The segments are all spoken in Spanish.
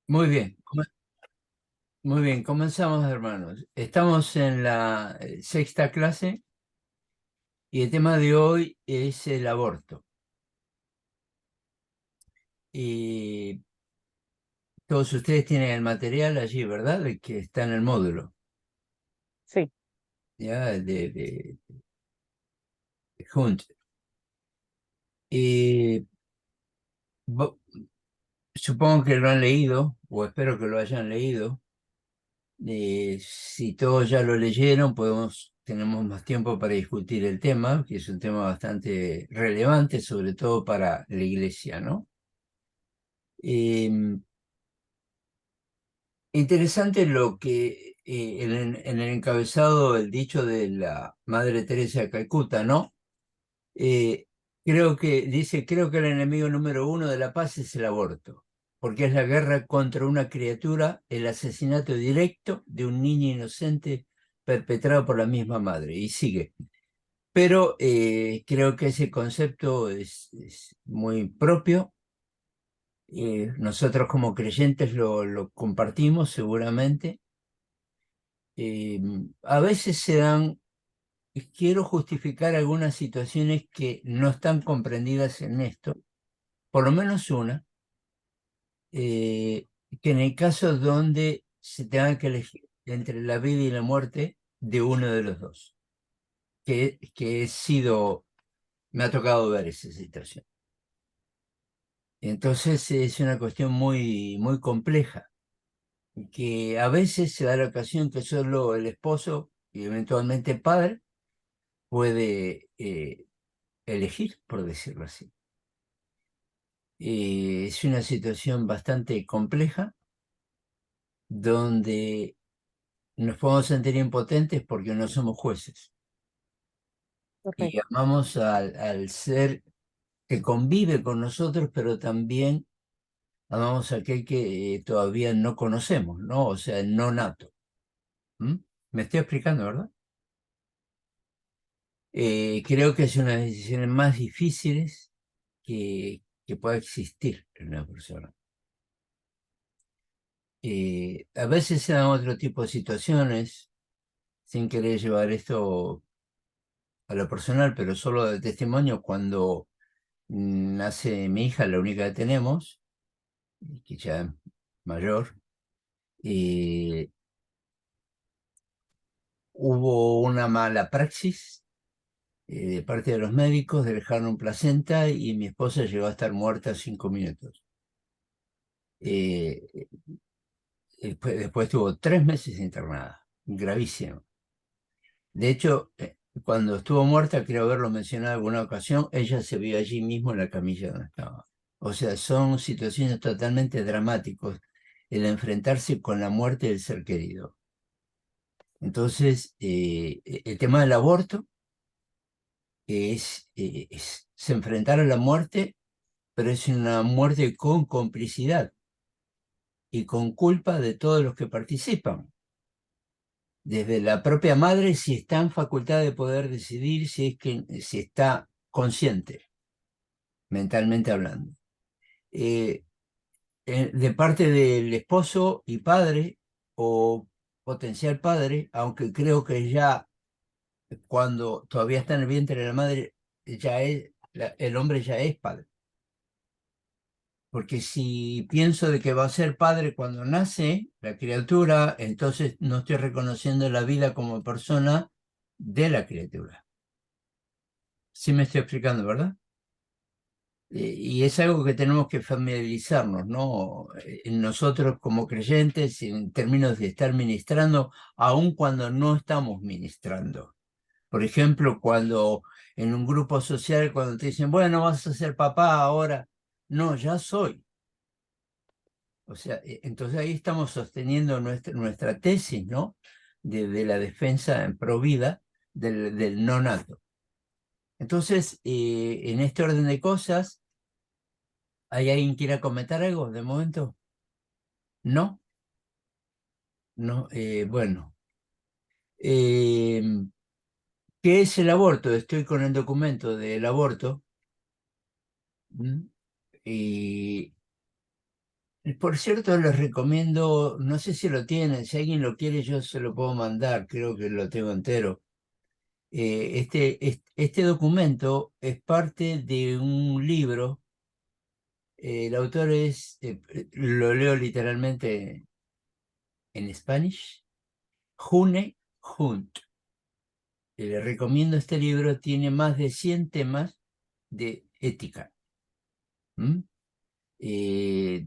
Muy bien, muy bien, comenzamos, hermanos. Estamos en la sexta clase y el tema de hoy es el aborto. Y todos ustedes tienen el material allí, ¿verdad? El que está en el módulo, Sí, ¿ya? De Hunt. Y bo- supongo que lo han leído, o espero que lo hayan leído. Si todos ya lo leyeron, tenemos más tiempo para discutir el tema, que es un tema bastante relevante, sobre todo para la iglesia, ¿no? Eh, Interesante lo que en el encabezado, el dicho de la Madre Teresa de Calcuta, ¿no? Eh, creo que el enemigo número uno de la paz es el aborto, porque es la guerra contra una criatura, el asesinato directo de un niño inocente perpetrado por la misma madre. Y sigue. Pero creo que ese concepto es muy propio. Nosotros como creyentes lo compartimos seguramente. Eh, a veces quiero justificar algunas situaciones que no están comprendidas en esto, por lo menos una, eh, que en el caso donde se tenga que elegir entre la vida y la muerte de uno de los dos, que me ha tocado ver esa situación. Entonces es una cuestión muy, muy compleja, que a veces se da la ocasión que solo el esposo y eventualmente el padre puede elegir, por decirlo así. Es una situación bastante compleja donde nos podemos sentir impotentes porque no somos jueces y correcto. amamos al ser que convive con nosotros, pero también amamos a aquel que todavía no conocemos, ¿no? O sea, el no nato. ¿Mm? Me estoy explicando, ¿verdad? Creo que es una de las decisiones más difíciles que pueda existir en una persona. A veces se dan otro tipo de situaciones, sin querer llevar esto a lo personal, pero solo de testimonio, cuando nace mi hija, la única que tenemos, que ya es mayor, eh, hubo una mala praxis de parte de los médicos de dejar un placenta y mi esposa llegó a estar muerta 5 minutos. Eh, después estuvo 3 meses internada, gravísimo. De hecho, cuando estuvo muerta, creo haberlo mencionado en alguna ocasión, ella se vio allí mismo en la camilla donde estaba. O sea, son situaciones totalmente dramáticas el enfrentarse con la muerte del ser querido. Entonces, el tema del aborto es enfrentar a la muerte, pero es una muerte con complicidad y con culpa de todos los que participan. Desde la propia madre, si está en facultad de poder decidir, si está consciente, mentalmente hablando. Eh, de parte del esposo y padre o potencial padre, aunque creo que ya cuando todavía está en el vientre de la madre, el hombre ya es padre. Porque si pienso de que va a ser padre cuando nace la criatura, entonces no estoy reconociendo la vida como persona de la criatura. Sí me estoy explicando, ¿verdad? Y es algo que tenemos que familiarizarnos, ¿no? En nosotros como creyentes, en términos de estar ministrando, aun cuando no estamos ministrando. Por ejemplo, cuando en un grupo social, cuando te dicen, bueno, vas a ser papá ahora, no, ya soy. O sea, entonces ahí estamos sosteniendo nuestra tesis, ¿no? De la defensa en pro vida del no nato. Entonces, en este orden de cosas, ¿hay alguien que quiera comentar algo de momento? No, no, bueno. Eh, ¿Qué es el aborto? Estoy con el documento del aborto. ¿Mm? Y Por cierto, les recomiendo, no sé si lo tienen, si alguien lo quiere yo se lo puedo mandar, creo que lo tengo entero. Este documento es parte de un libro, el autor lo leo literalmente en Spanish, June Hunt. Le recomiendo este libro, tiene más de 100 temas de ética. ¿Mm? Eh,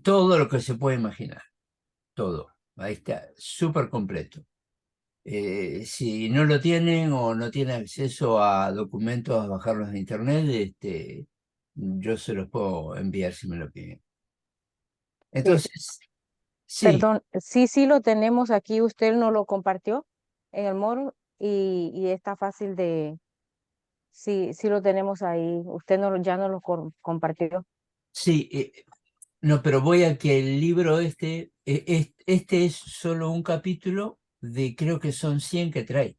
todo lo que se puede imaginar, todo. Ahí está, súper completo. Si no lo tienen o no tienen acceso a documentos, a bajarlos de internet, yo se los puedo enviar si me lo piden. Eh, Entonces, sí, Perdón, sí, sí lo tenemos aquí, usted nos lo compartió en el moro y está fácil de, sí, sí lo tenemos ahí, usted ya nos lo compartió. sí, no, pero voy a que el libro este es solo un capítulo de creo que son 100 que trae,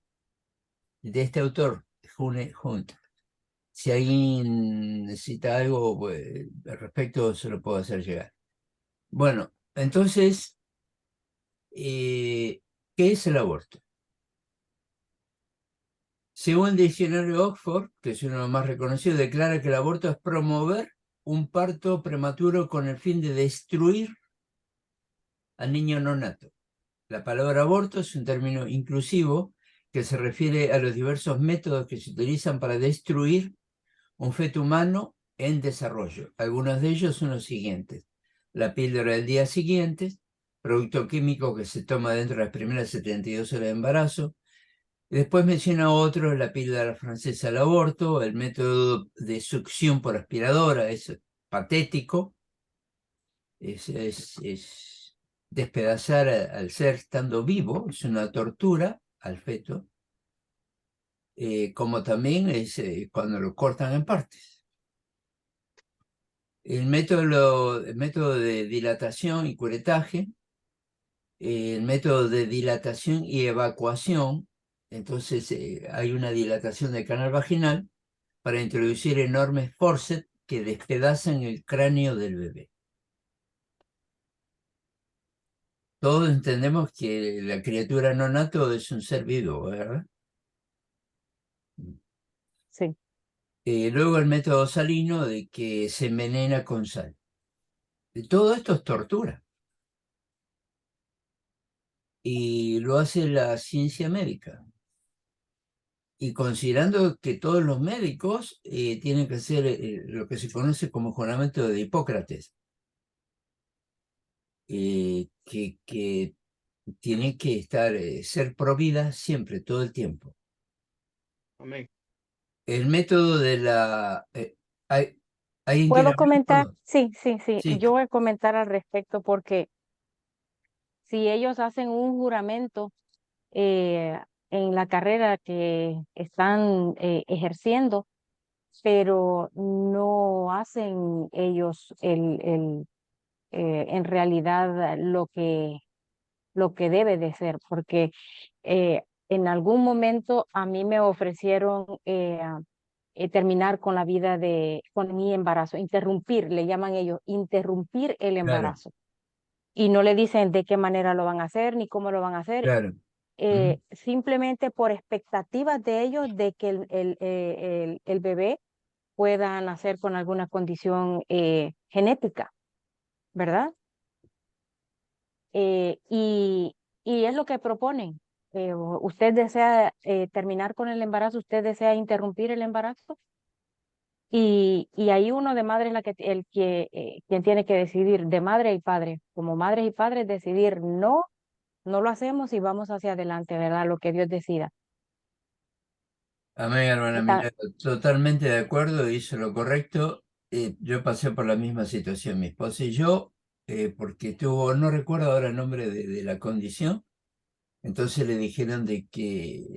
de este autor, June Hunt. Si alguien necesita algo pues, al respecto, se lo puedo hacer llegar. Bueno, entonces, ¿qué es el aborto? Según el diccionario de Oxford, que es uno de los más reconocidos, declara que el aborto es promover un parto prematuro con el fin de destruir al niño no nato. La palabra aborto es un término inclusivo que se refiere a los diversos métodos que se utilizan para destruir un feto humano en desarrollo. Algunos de ellos son los siguientes: la píldora del día siguiente, producto químico que se toma dentro de las primeras 72 horas de embarazo. Después menciona otro, la píldora francesa al aborto, el método de succión por aspiradora, es patético, es despedazar al ser estando vivo, es una tortura al feto, como también es cuando lo cortan en partes. El método de dilatación y curetaje, el método de dilatación y evacuación, entonces hay una dilatación del canal vaginal para introducir enormes forceps que despedazan el cráneo del bebé. Todos entendemos que la criatura no nato es un ser vivo, ¿verdad? Sí. Luego el método salino de que se envenena con sal. Todo esto es tortura y lo hace la ciencia médica. Y considerando que todos los médicos tienen que hacer lo que se conoce como juramento de Hipócrates, que tienen que ser pro vida siempre, todo el tiempo. Amén. El método de ¿hay- ¿Alguien quiere ¿Puedo hablar? comentar? Perdón. Sí, sí, sí, Sí, yo voy a comentar al respecto porque si ellos hacen un juramento eh, en la carrera que están ejerciendo, pero no hacen ellos en realidad lo que debe de ser, porque en algún momento a mí me ofrecieron terminar con la vida con mi embarazo, interrumpir, le llaman ellos, interrumpir el claro, embarazo. Y no le dicen de qué manera lo van a hacer ni cómo lo van a hacer, claro. ¿Mm? simplemente por expectativas de ellos de que el bebé pueda nacer con alguna condición genética, ¿verdad? Eh, y, y es lo que proponen. Usted desea terminar con el embarazo, usted desea interrumpir el embarazo, y ahí uno de madre es quien tiene que decidir, de madre y padre, como madres y padres, decidir no, no lo hacemos y vamos hacia adelante, ¿verdad? Lo que Dios decida. Amén, hermana Está- Milagro, totalmente de acuerdo, hizo lo correcto. Yo pasé por la misma situación, mi esposa y yo, porque no recuerdo ahora el nombre de la condición, entonces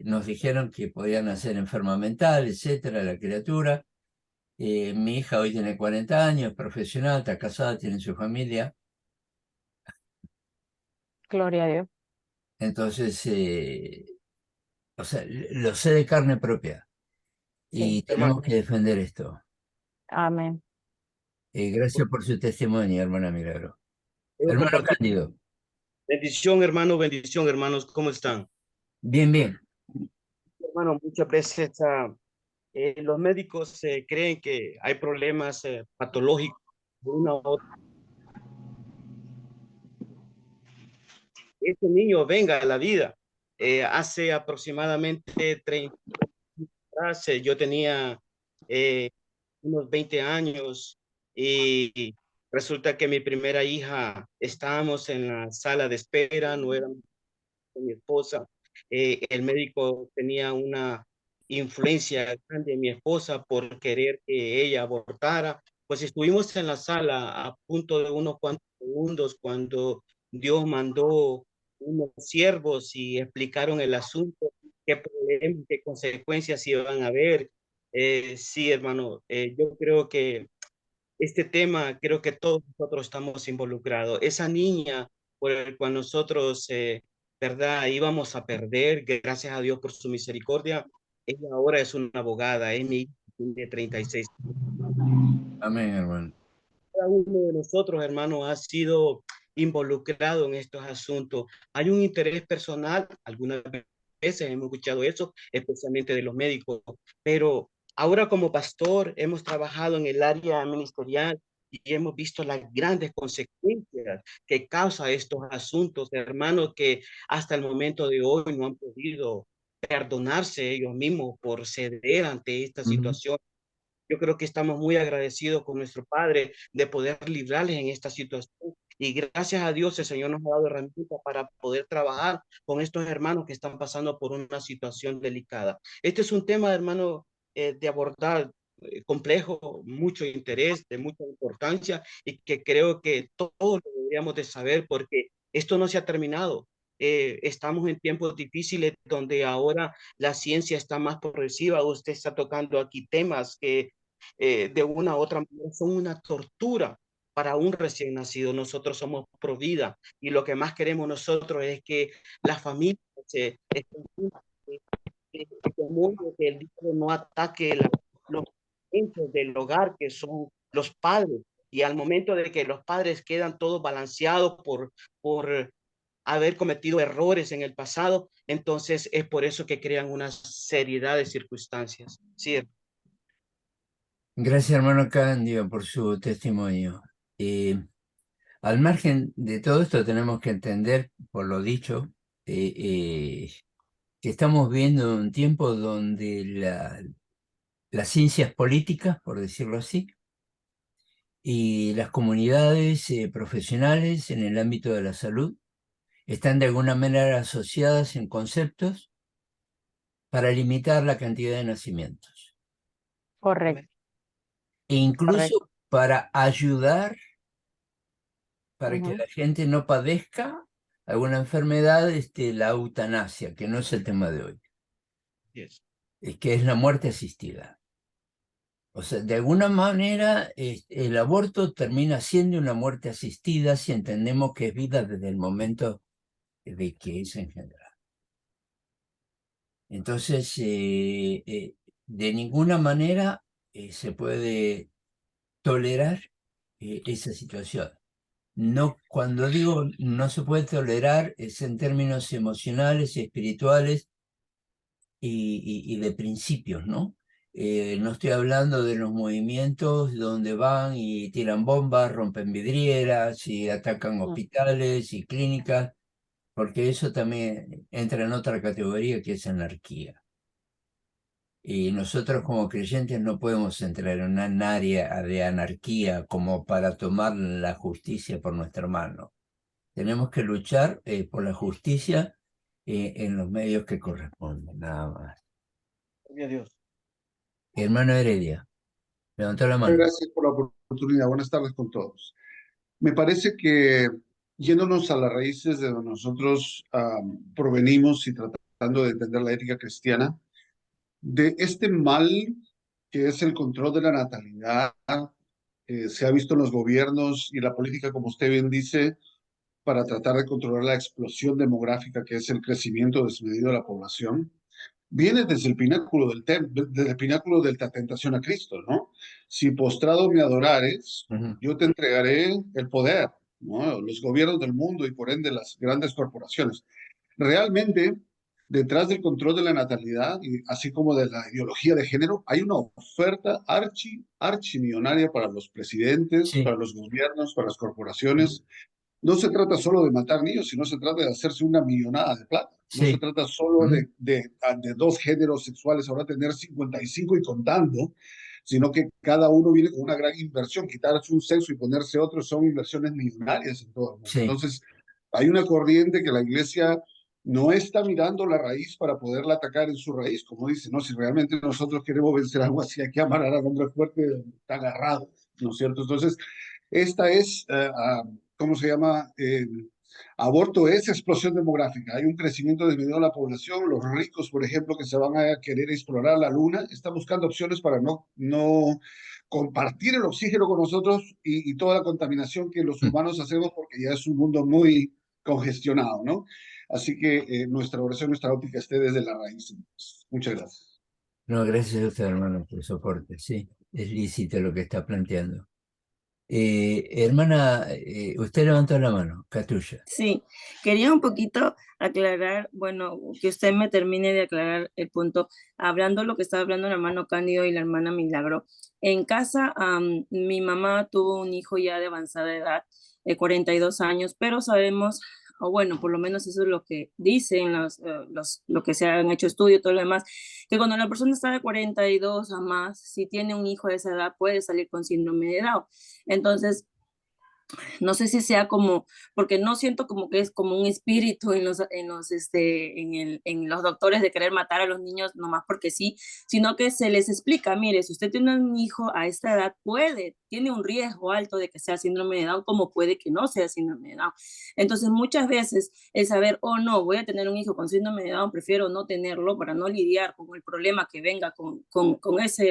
nos dijeron que podía nacer enferma mental, etcétera, la criatura. Mi hija hoy tiene 40 años, profesional, está casada, tiene su familia, Gloria a Dios. entonces, o sea, lo sé de carne propia Sí, y tenemos que defender esto. amén. Gracias por su testimonio, hermana Milagro. Quiero Hermano compartir. Cándido, Bendición, hermanos, ¿cómo están? bien, bien. Hermano, muchas veces los médicos creen que hay problemas patológicos de una u otra. Este niño venga a la vida. Hace aproximadamente 30 años, yo tenía eh, unos 20 años y resulta que mi primera hija, estábamos en la sala de espera, no éramos con mi esposa. El médico tenía una influencia grande en mi esposa por querer que ella abortara. Pues estuvimos en la sala a punto de unos cuantos segundos cuando Dios mandó unos siervos y explicaron el asunto, qué problemas, qué consecuencias iban a haber. Sí, hermano, yo creo que este tema, creo que todos nosotros estamos involucrados. Esa niña por el cual nosotros, ¿verdad? Íbamos a perder, gracias a Dios por su misericordia. Ella ahora es una abogada, es mi hija, tiene 36. Amén, hermano. Cada uno de nosotros, hermano, ha sido involucrado en estos asuntos. Hay un interés personal, algunas veces hemos escuchado eso, especialmente de los médicos, pero ahora como pastor hemos trabajado en el área ministerial y hemos visto las grandes consecuencias que causa estos asuntos, hermanos, que hasta el momento de hoy no han podido perdonarse ellos mismos por ceder ante esta Ujú. situación. Yo creo que estamos muy agradecidos con nuestro Padre de poder librarles en esta situación. Y gracias a Dios el Señor nos ha dado herramientas para poder trabajar con estos hermanos que están pasando por una situación delicada. Este es un tema, hermano, de abordar complejo, mucho interés, de mucha importancia y que creo que todos lo deberíamos de saber porque esto no se ha terminado. Estamos en tiempos difíciles donde ahora la ciencia está más progresiva. Usted está tocando aquí temas que de una u otra manera son una tortura para un recién nacido. Nosotros somos pro vida y lo que más queremos nosotros es que las familias estén juntas, que el diablo no ataque los centros del hogar que son los padres. Y al momento de que los padres quedan todos balanceados por haber cometido errores en el pasado, entonces es por eso que crean una seriedad de circunstancias. Sí, Gracias, hermano Cándido, por su testimonio. Al margen de todo esto, tenemos que entender, por lo dicho, eh, eh, que estamos viendo un tiempo donde las ciencias políticas, por decirlo así, y las comunidades profesionales en el ámbito de la salud están de alguna manera asociadas en conceptos para limitar la cantidad de nacimientos Correcto, e incluso correcto. para ayudar para que Ujú. la gente no padezca alguna enfermedad, la eutanasia, que no es el tema de hoy, yes. es que es la muerte asistida. O sea, de alguna manera el aborto termina siendo una muerte asistida si entendemos que es vida desde el momento de que es engendrada. Entonces, de ninguna manera se puede tolerar esa situación. No, cuando digo no se puede tolerar, es en términos emocionales y espirituales y de principios, ¿no? No estoy hablando de los movimientos donde van y tiran bombas, rompen vidrieras y atacan Mm. hospitales y clínicas, porque eso también entra en otra categoría que es anarquía. Y nosotros como creyentes no podemos entrar en un área de anarquía como para tomar la justicia por nuestra mano. Tenemos que luchar por la justicia en los medios que corresponden, nada más. Gloria a Dios. Hermano Heredia, levantó la mano. Gracias por la oportunidad. Buenas tardes con todos. Me parece que yéndonos a las raíces de donde nosotros provenimos y tratando de entender la ética cristiana, de este mal que es el control de la natalidad, se ha visto en los gobiernos y la política, como usted bien dice, para tratar de controlar la explosión demográfica que es el crecimiento desmedido de la población, viene desde el pináculo desde el pináculo de la tentación a Cristo, ¿no? si postrado me adorares, Ujú. yo te entregaré el poder, ¿no? Los gobiernos del mundo y por ende las grandes corporaciones. Realmente, detrás del control de la natalidad, y así como de la ideología de género, hay una oferta archimillonaria para los presidentes, Sí, para los gobiernos, para las corporaciones. No se trata solo de matar niños, sino se trata de hacerse una millonada de plata. No se sí. trata solo Ujú. de dos géneros sexuales, ahora tener 55 y contando, sino que cada uno viene con una gran inversión. Quitarse un sexo y ponerse otro son inversiones millonarias en todo el mundo. Sí. Entonces, hay una corriente que la iglesia no está mirando la raíz para poderla atacar en su raíz, como dice, ¿no? Si realmente nosotros queremos vencer algo así, hay que amarrar al hombre fuerte donde está agarrado, ¿no es cierto? Entonces, esta es, ¿cómo se llama? Aborto es explosión demográfica. Hay un crecimiento desmedido de la población. Los ricos, por ejemplo, que se van a querer explorar la luna, están buscando opciones para no compartir el oxígeno con nosotros y toda la contaminación que los humanos hacemos, porque ya es un mundo muy congestionado, ¿no? Así que nuestra oración, nuestra óptica esté desde la raíz. Muchas gracias. No, gracias a usted, hermano, por el soporte. Sí, es lícito lo que está planteando. Hermana, usted levantó la mano, Katusha. Sí, quería un poquito aclarar, bueno, que usted me termine de aclarar el punto, hablando lo que estaba hablando el hermano Cándido y la hermana Milagro. En casa, mi mamá tuvo un hijo ya de avanzada edad, de 42 años, pero sabemos, o bueno, por lo menos eso es lo que dicen lo que se han hecho estudios y todo lo demás, que cuando la persona está de 42 a más, si tiene un hijo de esa edad, puede salir con síndrome de Down. Entonces, no sé si sea como, porque no siento como que es como un espíritu en los doctores de querer matar a los niños nomás porque sí, sino que se les explica, mire, si usted tiene un hijo a esta edad, tiene un riesgo alto de que sea síndrome de Down, como puede que no sea síndrome de Down. Entonces, muchas veces el saber, oh no, voy a tener un hijo con síndrome de Down, prefiero no tenerlo para no lidiar con el problema que venga con esa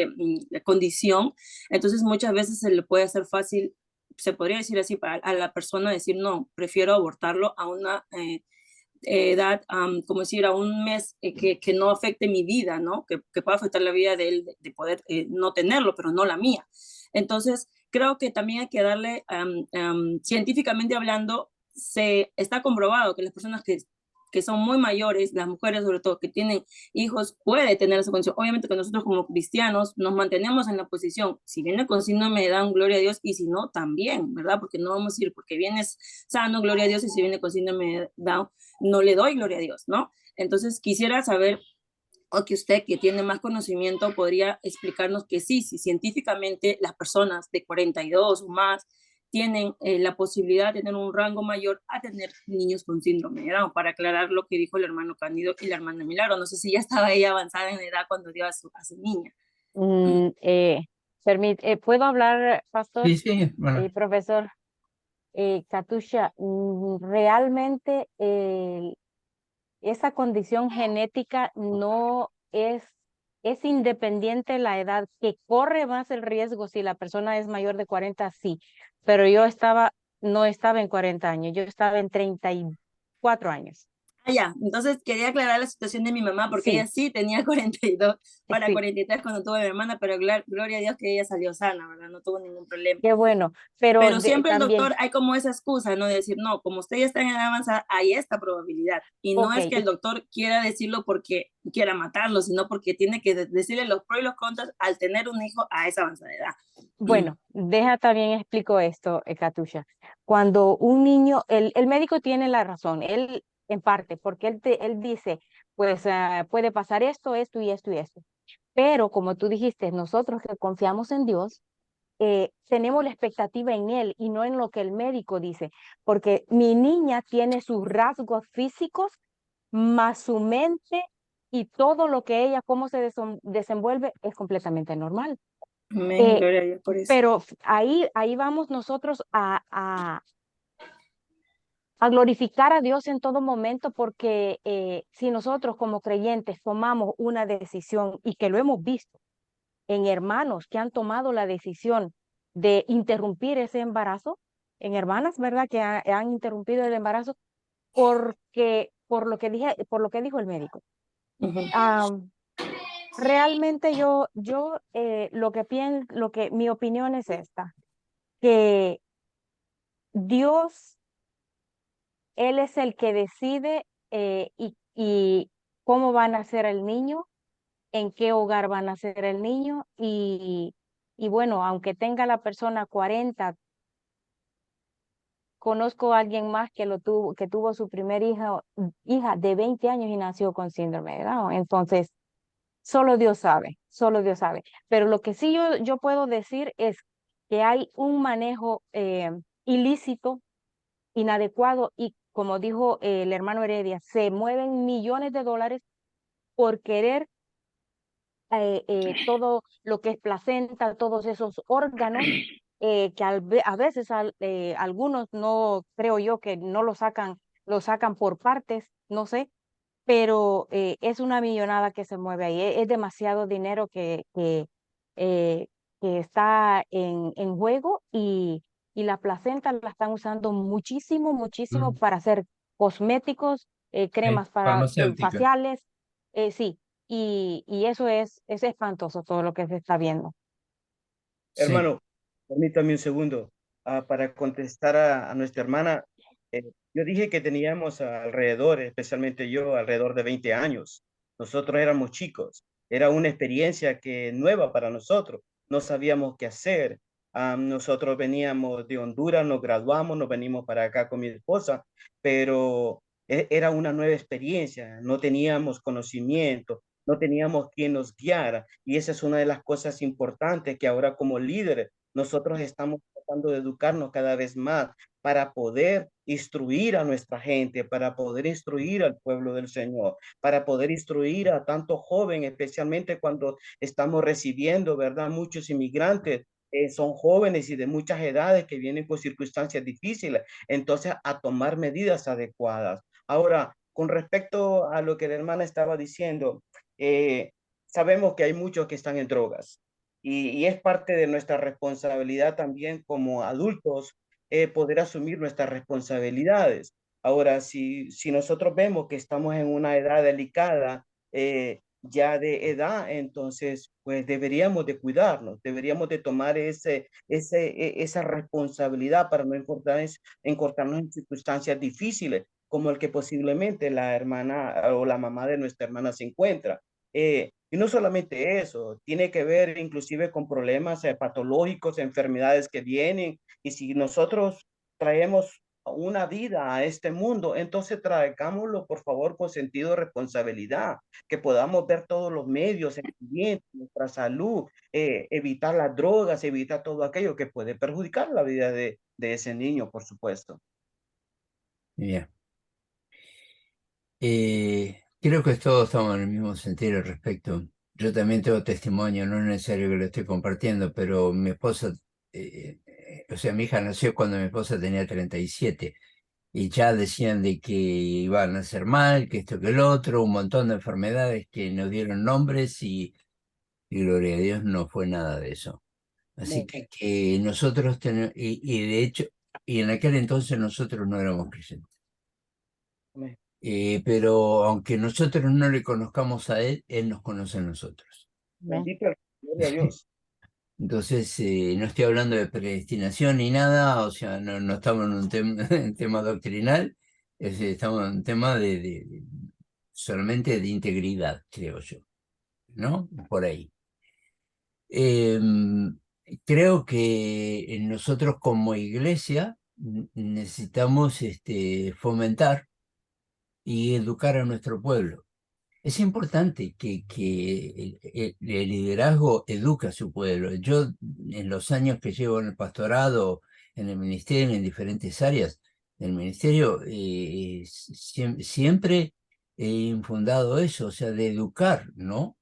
condición. Entonces, muchas veces se le puede hacer fácil, se podría decir así, a la persona decir, no, prefiero abortarlo a una edad, como decir, a un mes que no afecte mi vida, ¿no? Que pueda afectar la vida de él, de poder no tenerlo, pero no la mía. Entonces, creo que también hay que darle, científicamente hablando, se está comprobado que las personas que son muy mayores, las mujeres sobre todo, que tienen hijos, puede tener esa condición. Obviamente que nosotros como cristianos nos mantenemos en la posición, si viene con síndrome de Down, gloria a Dios, y si no, también, ¿verdad? Porque no vamos a ir porque vienes sano, gloria a Dios, y si viene con síndrome de Down, no le doy gloria a Dios, ¿no? Entonces quisiera saber, o que usted que tiene más conocimiento podría explicarnos que sí, si científicamente las personas de 42 o más tienen la posibilidad de tener un rango mayor a tener niños con síndrome de Down, para aclarar lo que dijo el hermano Cándido y la hermana Milagro. No sé si ya estaba ella avanzada en edad cuando dio a su niña. ¿Puedo hablar, pastor Sí, sí, bueno, y profesor? Katusha, realmente esa condición genética no es independiente de la edad, que corre más el riesgo si la persona es mayor de 40, sí, pero no estaba en 40 años, yo estaba en 34 años. Ah, ya, entonces quería aclarar la situación de mi mamá, porque Sí, ella sí tenía 42 para sí, 43 cuando tuvo a mi hermana, pero gloria a Dios que ella salió sana, ¿verdad? No tuvo ningún problema. qué bueno, pero Pero siempre el también, doctor, hay como esa excusa, ¿no? De decir, no, como usted ya está en edad avanzada, hay esta probabilidad. Y no ok, es que el doctor quiera decirlo porque quiera matarlo, sino porque tiene que decirle los pros y los contras al tener un hijo a esa avanzada edad. bueno, deja también explico esto, Katusha. Cuando un niño, el médico tiene la razón, él en parte, porque él dice, pues puede pasar esto, esto y esto y esto. Pero como tú dijiste, nosotros que confiamos en Dios, tenemos la expectativa en Él y no en lo que el médico dice, porque mi niña tiene sus rasgos físicos, más su mente y todo lo que ella, cómo se desenvuelve, es completamente normal. Amén, Eh, gloria a Dios por eso. pero ahí vamos nosotros a glorificar a Dios en todo momento, porque si nosotros como creyentes tomamos una decisión, y que lo hemos visto en hermanos que han tomado la decisión de interrumpir ese embarazo, en hermanas, ¿verdad? Que han interrumpido el embarazo por lo que dijo el médico. Uh -huh. Um, Realmente mi opinión es esta, que Dios, Él es el que decide y cómo va a nacer el niño, en qué hogar va a nacer el niño y bueno, aunque tenga la persona 40, conozco a alguien más que tuvo su primer hija de 20 años y nació con síndrome de Down. Entonces, solo Dios sabe, solo Dios sabe. Pero lo que sí yo puedo decir es que hay un manejo ilícito, inadecuado y como dijo el hermano Heredia, se mueven millones de dólares por querer todo lo que es placenta, todos esos órganos que a veces algunos no, creo yo que no lo sacan por partes, no sé, pero es una millonada que se mueve ahí, es demasiado dinero eh, que está en juego y la placenta la están usando muchísimo, muchísimo Mm. para hacer cosméticos, cremas para Farmacéutica. faciales, sí, y eso es espantoso todo lo que se está viendo. Sí. Hermano, permítame un segundo para contestar a nuestra hermana. Yo dije que teníamos alrededor, especialmente yo, alrededor de 20 años. Nosotros éramos chicos. Era una experiencia nueva para nosotros. No sabíamos qué hacer. Nosotros veníamos de Honduras, nos graduamos, nos venimos para acá con mi esposa, pero era una nueva experiencia. No teníamos conocimiento, no teníamos quien nos guiara. Y esa es una de las cosas importantes que ahora como líderes nosotros estamos tratando de educarnos cada vez más para poder instruir a nuestra gente, para poder instruir al pueblo del Señor, para poder instruir a tanto joven, especialmente cuando estamos recibiendo, ¿verdad? Muchos inmigrantes son jóvenes y de muchas edades que vienen con circunstancias difíciles, entonces a tomar medidas adecuadas. Ahora, con respecto a lo que la hermana estaba diciendo, sabemos que hay muchos que están en drogas y es parte de nuestra responsabilidad también como adultos poder asumir nuestras responsabilidades. Ahora, si nosotros vemos que estamos en una edad delicada, ya de edad, entonces pues deberíamos de cuidarnos, deberíamos de tomar esa responsabilidad para no encortarnos en circunstancias difíciles, como el que posiblemente la hermana o la mamá de nuestra hermana se encuentra. Y no solamente eso, tiene que ver inclusive con problemas patológicos, enfermedades que vienen. Y si nosotros traemos una vida a este mundo, entonces traigámoslo por favor con sentido de responsabilidad, que podamos ver todos los medios, el ambiente, nuestra salud, evitar las drogas, evitar todo aquello que puede perjudicar la vida de ese niño, por supuesto. Bien. Creo que todos estamos en el mismo sentido al respecto. Yo también tengo testimonio, no es necesario que lo esté compartiendo, pero mi esposa, o sea, mi hija nació cuando mi esposa tenía 37 y ya decían de que iba a nacer mal, que esto, que el otro, un montón de enfermedades que nos dieron nombres y gloria a Dios no fue nada de eso. Así Amén. que nosotros tenemos, y de hecho, y en aquel entonces nosotros no éramos creyentes. Amén. Pero aunque nosotros no le conozcamos a Él, Él nos conoce a nosotros. Bendito, gloria a Dios. Entonces, no estoy hablando de predestinación ni nada, o sea, no estamos en un en tema doctrinal, estamos en un tema solamente de integridad, creo yo, ¿no? Por ahí. Em, Creo que nosotros como iglesia necesitamos fomentar y educar a nuestro pueblo. Es importante que el liderazgo eduque a su pueblo. Yo, en los años que llevo en el pastorado, en el ministerio, en diferentes áreas del ministerio, siempre he infundado eso, o sea, de educar, ¿no?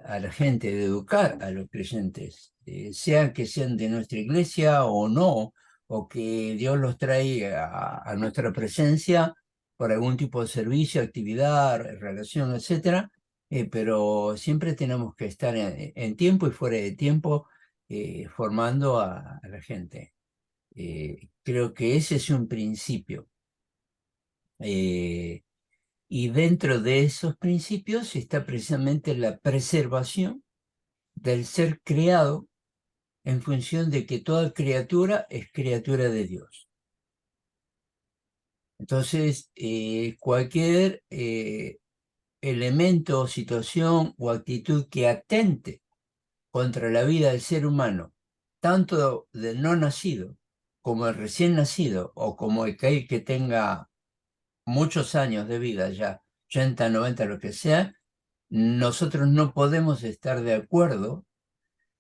A la gente, de educar a los creyentes, sea que sean de nuestra iglesia o no, o que Dios los trae a nuestra presencia por algún tipo de servicio, actividad, relación, etcétera, pero siempre tenemos que estar en tiempo y fuera de tiempo formando a la gente. Creo que ese es un principio. Y dentro de esos principios está precisamente la preservación del ser creado en función de que toda criatura es criatura de Dios. Entonces, cualquier elemento, situación o actitud que atente contra la vida del ser humano, tanto del no nacido como el recién nacido, o como el que tenga muchos años de vida ya, 80, 90, lo que sea, nosotros no podemos estar de acuerdo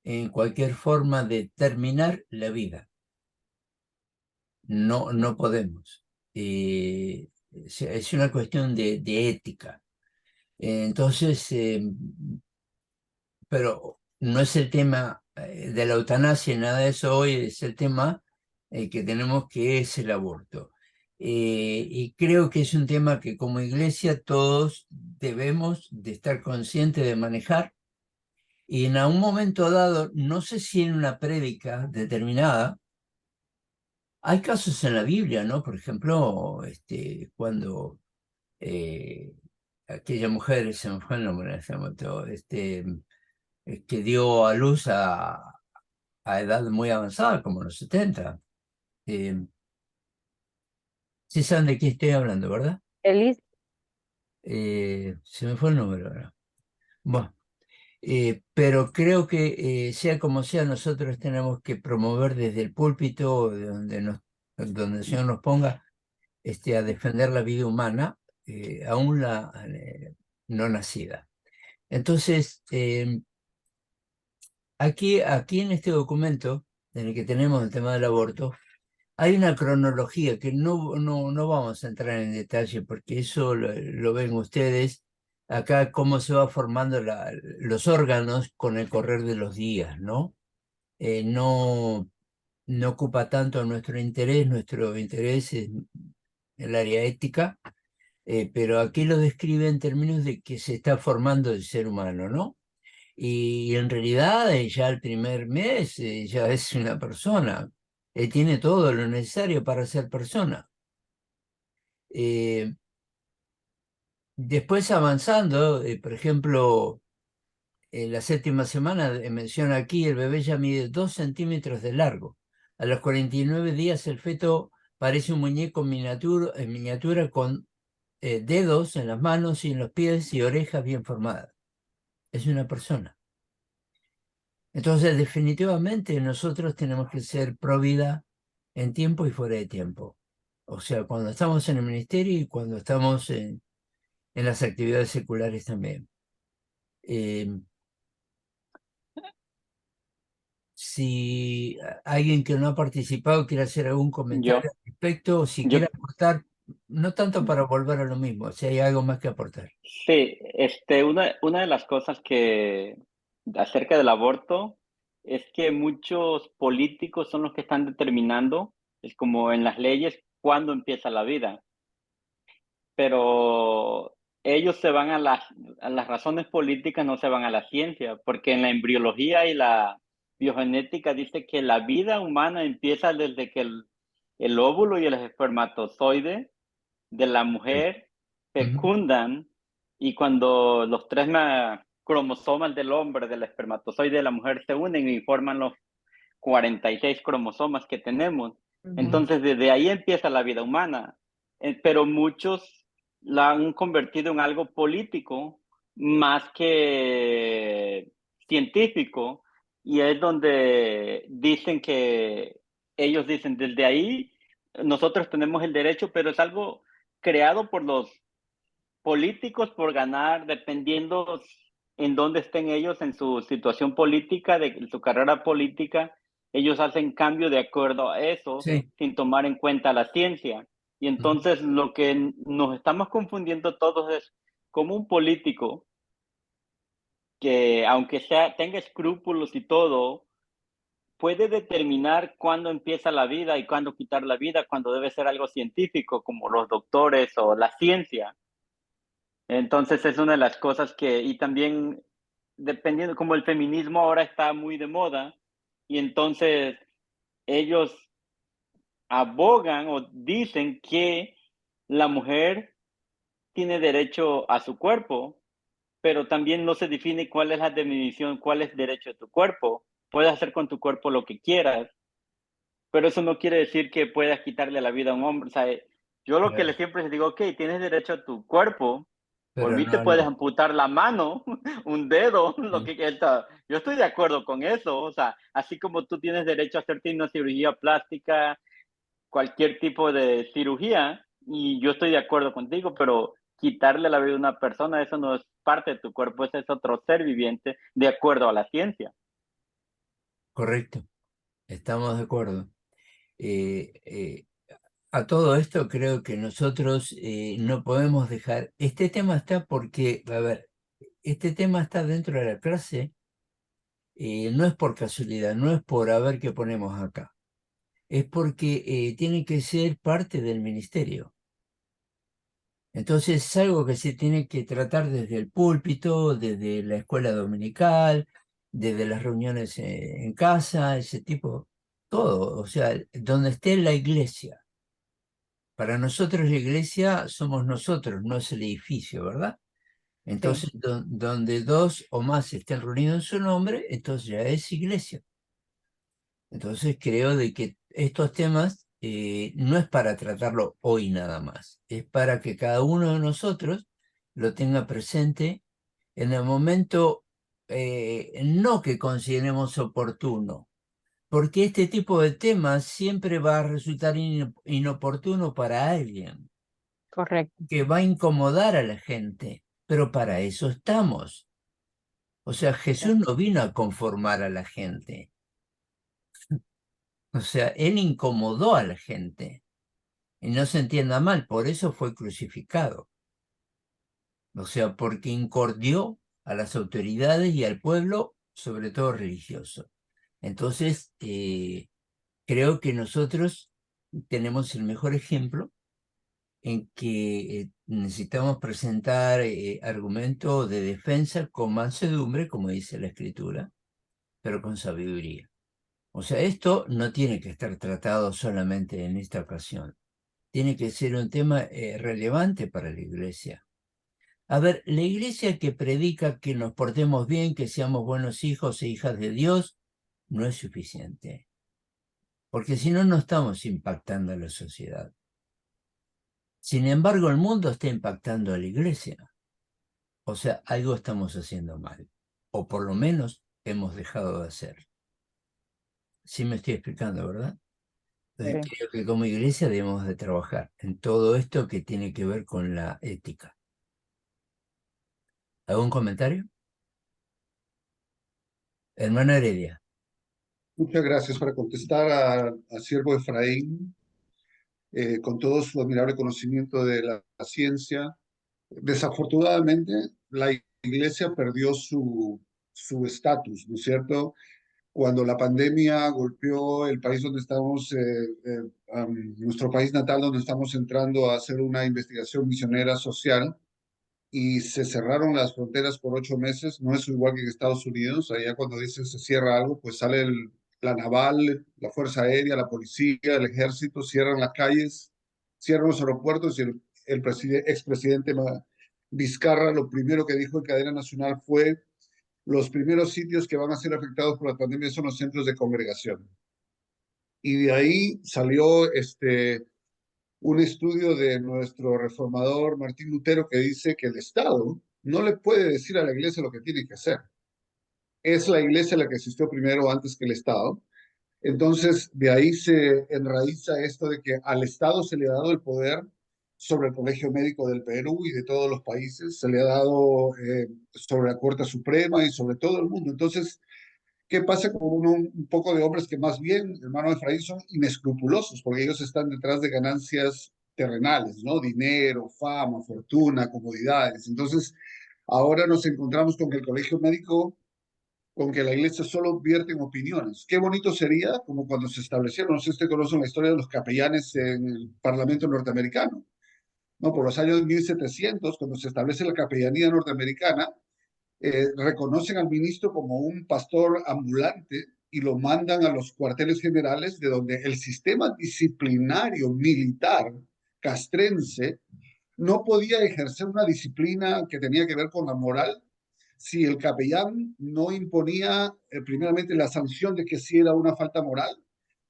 en cualquier forma de terminar la vida. No, no podemos. Es una cuestión de ética. Entonces, pero no es el tema de la eutanasia, nada de eso hoy, es el tema que tenemos, que es el aborto. Y creo que es un tema que como iglesia todos debemos de estar conscientes de manejar, y en algún momento dado, no sé si en una prédica determinada, hay casos en la Biblia, ¿no? Por ejemplo, cuando aquella mujer, se me fue el nombre en ese momento, que dio a luz a edad muy avanzada, como los 70. Sí saben de qué estoy hablando, ¿verdad? Elis, Se me fue el número ahora. Bueno, pero creo que sea como sea, nosotros tenemos que promover desde el púlpito, donde el Señor nos ponga, a defender la vida humana, aún la no nacida. Entonces, aquí en este documento, en el que tenemos el tema del aborto, hay una cronología que no vamos a entrar en detalle, porque eso lo ven ustedes acá, cómo se va formando los órganos con el correr de los días, ¿no? No ocupa tanto nuestro interés es el área ética, pero aquí lo describe en términos de que se está formando el ser humano, ¿no? Y en realidad ya el primer mes ya es una persona. Tiene todo lo necesario para ser persona. Eh, Después avanzando, por ejemplo, en la séptima semana, menciona aquí, el bebé ya mide 2 centímetros de largo. A los 49 días el feto parece un muñeco en miniatura con dedos en las manos y en los pies y orejas bien formadas. Es una persona. Entonces, definitivamente nosotros tenemos que ser pro vida en tiempo y fuera de tiempo. O sea, cuando estamos en el ministerio y cuando estamos en las actividades seculares también. Eh, si alguien que no ha participado quiere hacer algún comentario Yo, al respecto, o si yo, quiere aportar, no tanto para volver a lo mismo, si hay algo más que aportar. sí, una de las cosas que acerca del aborto es que muchos políticos son los que están determinando, es como en las leyes, cuándo empieza la vida, pero ellos se van a las razones políticas, no se van a la ciencia, porque en la embriología y la biogenética dice que la vida humana empieza desde que el óvulo y el espermatozoide de la mujer Ujú, fecundan, y cuando los tres cromosomas del hombre, del espermatozoide de la mujer se unen y forman los 46 cromosomas que tenemos. ujú. Entonces, desde ahí empieza la vida humana. Pero muchos la han convertido en algo político más que científico, y es donde dicen que ellos dicen, desde ahí nosotros tenemos el derecho, pero es algo creado por los políticos por ganar, dependiendo en dónde estén ellos en su situación política, en su carrera política, ellos hacen cambio de acuerdo a eso, Sí. sin tomar en cuenta la ciencia. Y Ujú. entonces lo que nos estamos confundiendo todos es como un político que, aunque tenga escrúpulos y todo, puede determinar cuándo empieza la vida y cuándo quitar la vida, cuando debe ser algo científico, como los doctores o la ciencia. Entonces es una de las cosas y también dependiendo, como el feminismo ahora está muy de moda, y entonces ellos abogan o dicen que la mujer tiene derecho a su cuerpo, pero también no se define cuál es la definición, cuál es derecho de tu cuerpo. Puedes hacer con tu cuerpo lo que quieras, pero eso no quiere decir que puedas quitarle la vida a un hombre. O sea, yo lo que Claro. siempre les digo, ok, tienes derecho a tu cuerpo, por Pero mí te no, puedes no. amputar la mano, un dedo, lo Sí. que yo estoy de acuerdo con eso. O sea, así como tú tienes derecho a hacerte una cirugía plástica, cualquier tipo de cirugía, y yo estoy de acuerdo contigo, pero quitarle la vida a una persona, eso no es parte de tu cuerpo, ese es otro ser viviente, de acuerdo a la ciencia. Correcto, estamos de acuerdo. Eh, eh, a todo esto creo que nosotros no podemos dejar, este tema está porque, a ver, este tema está dentro de la clase, no es por casualidad, no es por a ver qué ponemos acá, es porque tiene que ser parte del ministerio. Entonces es algo que se tiene que tratar desde el púlpito, desde la escuela dominical, desde las reuniones en casa, ese tipo, todo, o sea, donde esté la iglesia. Para nosotros la iglesia somos nosotros, no es el edificio, ¿verdad? Sí, Entonces, donde dos o más estén reunidos en su nombre, entonces ya es iglesia. Entonces creo de que estos temas no es para tratarlo hoy nada más, es para que cada uno de nosotros lo tenga presente en el momento no que consideremos oportuno, porque este tipo de temas siempre va a resultar inoportuno para alguien, correcto. que va a incomodar a la gente, pero para eso estamos. O sea, Jesús no vino a conformar a la gente, o sea, él incomodó a la gente. Y no se entienda mal, por eso fue crucificado. O sea, porque incordió a las autoridades y al pueblo, sobre todo religioso. Entonces, creo que nosotros tenemos el mejor ejemplo en que necesitamos presentar argumentos de defensa con mansedumbre, como dice la Escritura, pero con sabiduría. O sea, esto no tiene que estar tratado solamente en esta ocasión. Tiene que ser un tema relevante para la iglesia. A ver, la iglesia que predica que nos portemos bien, que seamos buenos hijos e hijas de Dios, no es suficiente, porque si no, no estamos impactando a la sociedad. Sin embargo, el mundo está impactando a la iglesia. O sea, algo estamos haciendo mal, o por lo menos hemos dejado de hacer. Sí me estoy explicando, ¿verdad? Entonces, Sí. creo que como iglesia debemos de trabajar en todo esto que tiene que ver con la ética. ¿Algún comentario? Hermano Heredia. Muchas gracias para contestar a siervo Efraín, con todo su admirable conocimiento de la ciencia. Desafortunadamente, la iglesia perdió su estatus, ¿no es cierto? Cuando la pandemia golpeó el país donde estamos, nuestro país natal, donde estamos entrando a hacer una investigación misionera social, y se cerraron las fronteras por 8 meses. No es igual que en Estados Unidos. Allá cuando dicen se cierra algo, pues sale la naval, la fuerza aérea, la policía, el ejército, cierran las calles, cierran los aeropuertos, y el expresidente Vizcarra lo primero que dijo en cadena nacional fue: los primeros sitios que van a ser afectados por la pandemia son los centros de congregación. Y de ahí salió un estudio de nuestro reformador Martín Lutero, que dice que el Estado no le puede decir a la iglesia lo que tiene que hacer. Es la iglesia la que existió primero antes que el Estado. Entonces, de ahí se enraiza esto de que al Estado se le ha dado el poder sobre el Colegio Médico del Perú y de todos los países, se le ha dado sobre la Corte Suprema y sobre todo el mundo. Entonces, ¿qué pasa con un poco de hombres que más bien, hermano Efraín, son inescrupulosos, porque ellos están detrás de ganancias terrenales, ¿no? Dinero, fama, fortuna, comodidades. Entonces, ahora nos encontramos con que el colegio médico, con que la iglesia solo vierte en opiniones. Qué bonito sería como cuando se establecieron, no sé si usted conoce la historia de los capellanes en el Parlamento norteamericano, ¿no? Por los años 1700, cuando se establece la capellanía norteamericana, reconocen al ministro como un pastor ambulante y lo mandan a los cuarteles generales, de donde el sistema disciplinario militar castrense no podía ejercer una disciplina que tenía que ver con la moral si el capellán no imponía, primeramente, la sanción de que sí era una falta moral.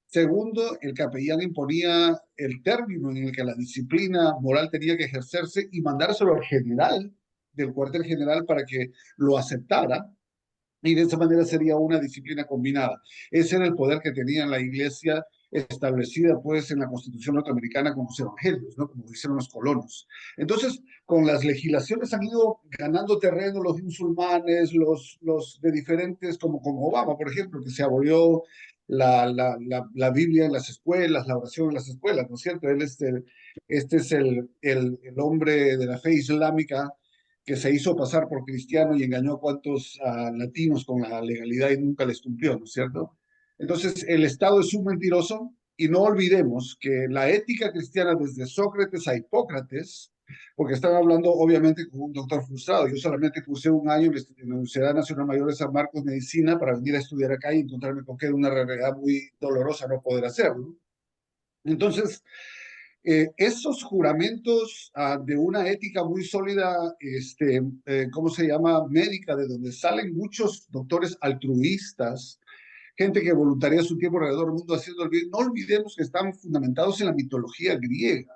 Segundo, el capellán imponía el término en el que la disciplina moral tenía que ejercerse y mandárselo al general del cuartel general para que lo aceptara. Y de esa manera sería una disciplina combinada. Ese era el poder que tenía la iglesia establecida pues en la Constitución norteamericana con los evangelios, ¿no? Como dicen los colonos. Entonces, con las legislaciones han ido ganando terreno los musulmanes, los de diferentes, como con Obama, por ejemplo, que se abolió la Biblia en las escuelas, la oración en las escuelas, ¿no es cierto? Este es el hombre de la fe islámica que se hizo pasar por cristiano y engañó a cuantos latinos con la legalidad y nunca les cumplió, ¿no es cierto? Entonces, el Estado es un mentiroso y no olvidemos que la ética cristiana desde Sócrates a Hipócrates, porque están hablando obviamente con un doctor frustrado, yo solamente cursé un año en la Universidad Nacional Mayor de San Marcos Medicina para venir a estudiar acá y encontrarme con que era una realidad muy dolorosa no poder hacerlo. Entonces, esos juramentos de una ética muy sólida, ¿cómo se llama? Médica, de donde salen muchos doctores altruistas, gente que voluntaria su tiempo alrededor del mundo haciendo el bien, no olvidemos que están fundamentados en la mitología griega.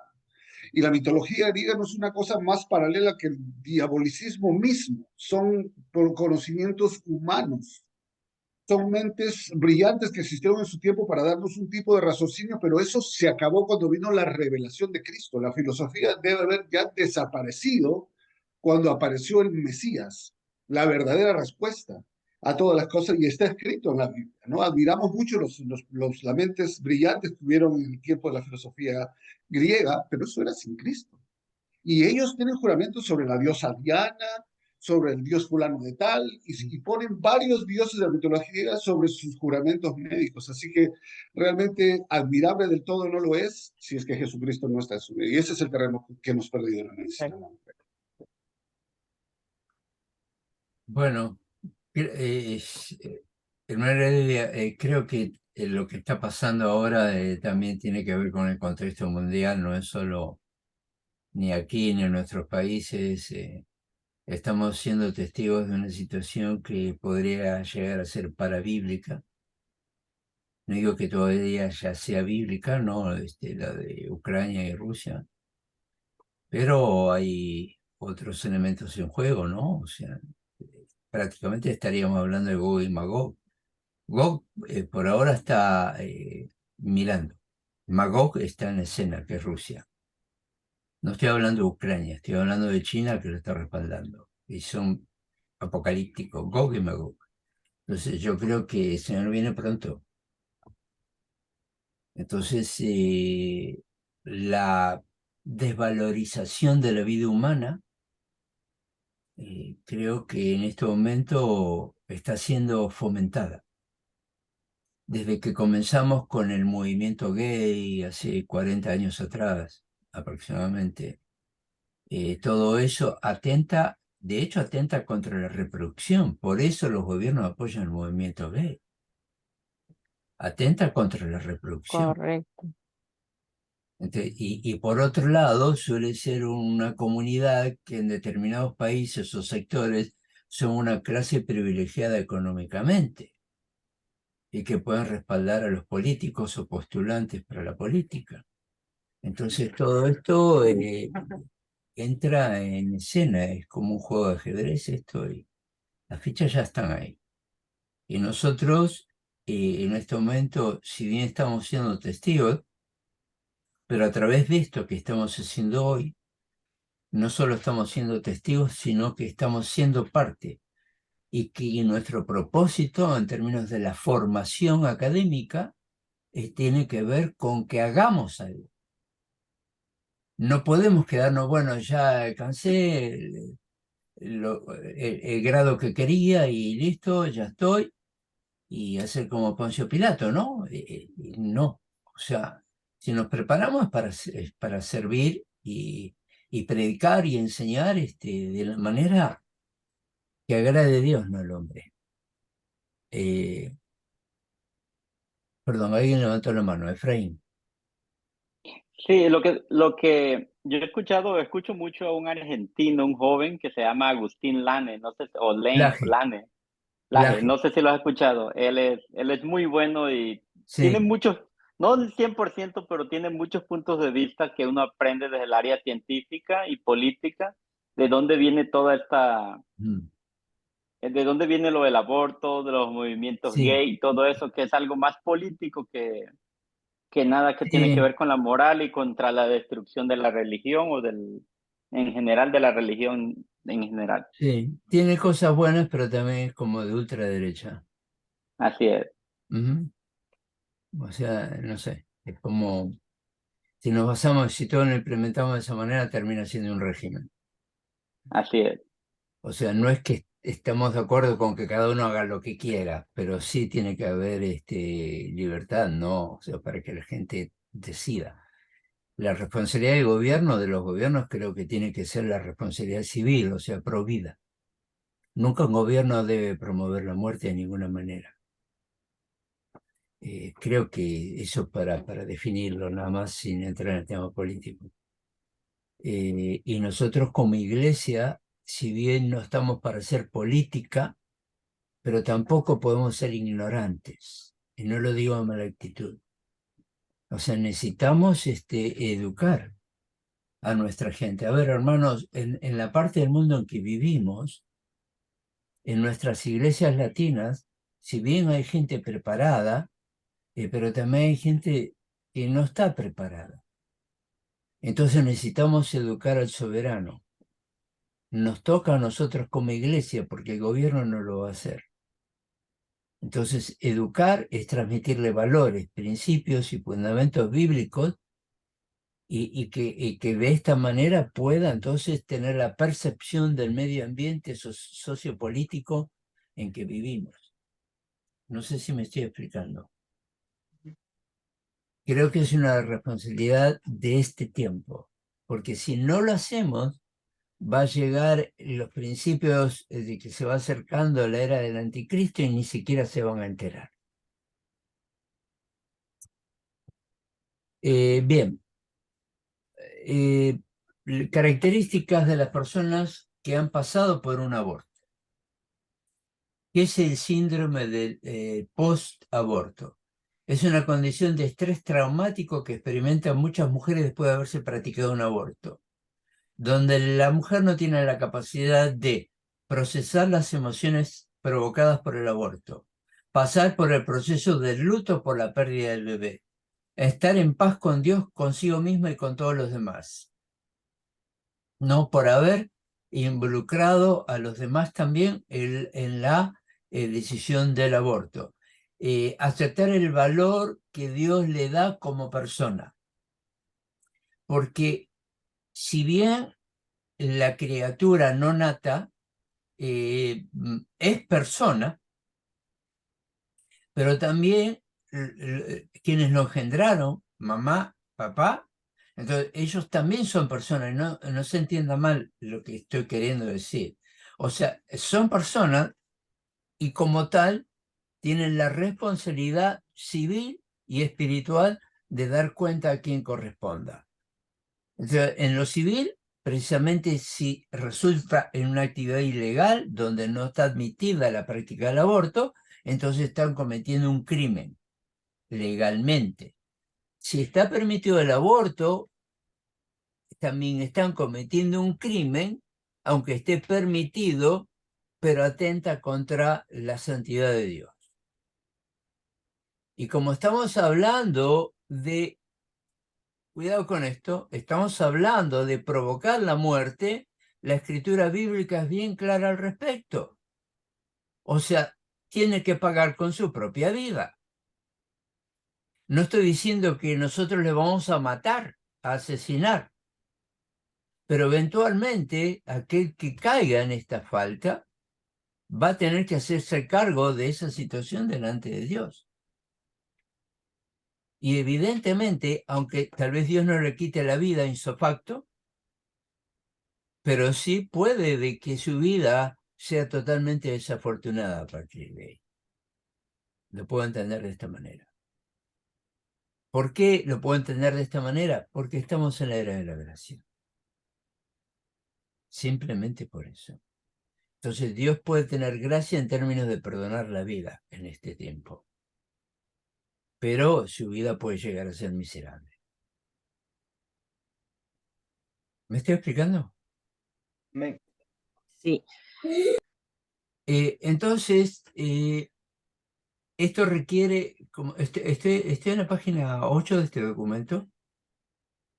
Y la mitología griega no es una cosa más paralela que el diabolicismo mismo, son por conocimientos humanos, son mentes brillantes que existieron en su tiempo para darnos un tipo de raciocinio, pero eso se acabó cuando vino la revelación de Cristo. La filosofía debe haber ya desaparecido cuando apareció el Mesías, la verdadera respuesta a todas las cosas, y está escrito en la Biblia, ¿no? Admiramos mucho las mentes brillantes que tuvieron en el tiempo de la filosofía griega, pero eso era sin Cristo. Y ellos tienen juramentos sobre la diosa Diana, sobre el dios fulano de tal, y ponen varios dioses de la mitología sobre sus juramentos médicos. Así que realmente admirable del todo no lo es si es que Jesucristo no está en su vida. Y ese es el terreno que hemos perdido en la medicina. Bueno, hermano Heredia, creo que lo que está pasando ahora también tiene que ver con el contexto mundial, no es solo ni aquí ni en nuestros países. Estamos siendo testigos de una situación que podría llegar a ser parabíblica. No digo que todavía ya sea bíblica, no, la de Ucrania y Rusia, pero hay otros elementos en juego, ¿no? O sea, prácticamente estaríamos hablando de Gog y Magog. Gog por ahora está mirando. Magog está en escena, que es Rusia. No estoy hablando de Ucrania, estoy hablando de China que lo está respaldando. Y son apocalípticos, Gog y Magog. Entonces yo creo que el Señor viene pronto. Entonces la desvalorización de la vida humana creo que en este momento está siendo fomentada. Desde que comenzamos con el movimiento gay hace 40 años atrás aproximadamente, todo eso atenta, de hecho atenta contra la reproducción. Por eso los gobiernos apoyan el movimiento gay. Atenta contra la reproducción. Correcto. Y por otro lado, suele ser una comunidad que en determinados países o sectores son una clase privilegiada económicamente y que pueden respaldar a los políticos o postulantes para la política. Entonces todo esto entra en escena, es como un juego de ajedrez esto, y las fichas ya están ahí. Y nosotros, en este momento, si bien estamos siendo testigos, pero a través de esto que estamos haciendo hoy, no solo estamos siendo testigos, sino que estamos siendo parte. Y que nuestro propósito en términos de la formación académica tiene que ver con que hagamos algo. No podemos quedarnos, bueno, ya alcancé el grado que quería y listo, ya estoy, y hacer como Poncio Pilato, ¿no? No, o sea, si nos preparamos es para servir y predicar y enseñar de la manera que agrade a Dios, no al hombre. Perdón, alguien levantó la mano, Efraín. Sí, lo que escucho mucho a un argentino, un joven que se llama Agustín Lane, no sé, o Laje, Lane, Laje, Laje, no sé si lo has escuchado. Él es muy bueno y tiene sí, muchos, no el 100%, pero tiene muchos puntos de vista que uno aprende desde el área científica y política, de dónde viene toda esta, mm, de dónde viene lo del aborto, de los movimientos sí, gay y todo eso, que es algo más político que nada que tiene que sí, ver con la moral y contra la destrucción de la religión en general, de la religión en general. sí. Tiene cosas buenas, pero también es como de ultraderecha. Así es, Ujú. O sea, no sé, es como si nos basamos, si todo lo implementamos de esa manera, termina siendo un régimen. así es, O sea, no es que estamos de acuerdo con que cada uno haga lo que quiera, pero sí tiene que haber libertad, ¿no? O sea, para que la gente decida. La responsabilidad del gobierno, de los gobiernos, creo que tiene que ser la responsabilidad civil, o sea, pro vida. Nunca un gobierno debe promover la muerte de ninguna manera. Creo que eso para definirlo nada más sin entrar en el tema político. Y nosotros como iglesia, si bien no estamos para hacer política, pero tampoco podemos ser ignorantes. Y no lo digo en mala actitud. O sea, necesitamos educar a nuestra gente. A ver, hermanos, en la parte del mundo en que vivimos, en nuestras iglesias latinas, si bien hay gente preparada, pero también hay gente que no está preparada. Entonces necesitamos educar al soberano. Nos toca a nosotros como iglesia porque el gobierno no lo va a hacer. Entonces, educar es transmitirle valores, principios y fundamentos bíblicos y que de esta manera pueda entonces tener la percepción del medio ambiente sociopolítico en que vivimos. No sé si me estoy explicando. Creo que es una responsabilidad de este tiempo, porque si no lo hacemos, va a llegar los principios de que se va acercando la era del anticristo y ni siquiera se van a enterar. Bien, características de las personas que han pasado por un aborto. ¿Qué es el síndrome del post-aborto? Es una condición de estrés traumático que experimentan muchas mujeres después de haberse practicado un aborto, donde la mujer no tiene la capacidad de procesar las emociones provocadas por el aborto, pasar por el proceso del luto por la pérdida del bebé, estar en paz con Dios, consigo misma y con todos los demás, no por haber involucrado a los demás también en la decisión del aborto. Aceptar el valor que Dios le da como persona, porque si bien la criatura no nata es persona, pero también quienes lo engendraron, mamá, papá, entonces ellos también son personas, no se entienda mal lo que estoy queriendo decir. O sea, son personas y como tal tienen la responsabilidad civil y espiritual de dar cuenta a quien corresponda. Entonces, en lo civil, precisamente si resulta en una actividad ilegal donde no está admitida la práctica del aborto, entonces están cometiendo un crimen legalmente. Si está permitido el aborto, también están cometiendo un crimen, aunque esté permitido, pero atenta contra la santidad de Dios. Y como estamos hablando de, cuidado con esto, estamos hablando de provocar la muerte, la escritura bíblica es bien clara al respecto. O sea, tiene que pagar con su propia vida. No estoy diciendo que nosotros le vamos a matar, a asesinar, pero eventualmente aquel que caiga en esta falta va a tener que hacerse cargo de esa situación delante de Dios. Y evidentemente, aunque tal vez Dios no le quite la vida ipso facto, pero sí puede de que su vida sea totalmente desafortunada a partir de ahí. Lo puedo entender de esta manera. ¿Por qué lo puedo entender de esta manera? Porque estamos en la era de la gracia. simplemente por eso. Entonces Dios puede tener gracia en términos de perdonar la vida en este tiempo, pero su vida puede llegar a ser miserable. ¿Me estoy explicando? Sí. Entonces, esto requiere, como estoy en la página 8 de este documento,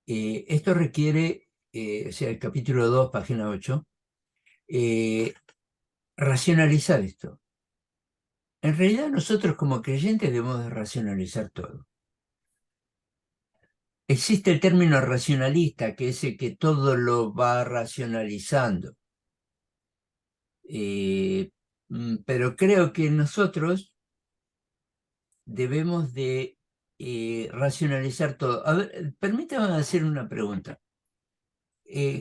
esto requiere, o sea, el capítulo 2, página 8, racionalizar esto. En realidad nosotros como creyentes debemos de racionalizar todo. Existe el término racionalista, que es el que todo lo va racionalizando. Pero creo que nosotros debemos de racionalizar todo. A ver, permítame hacer una pregunta.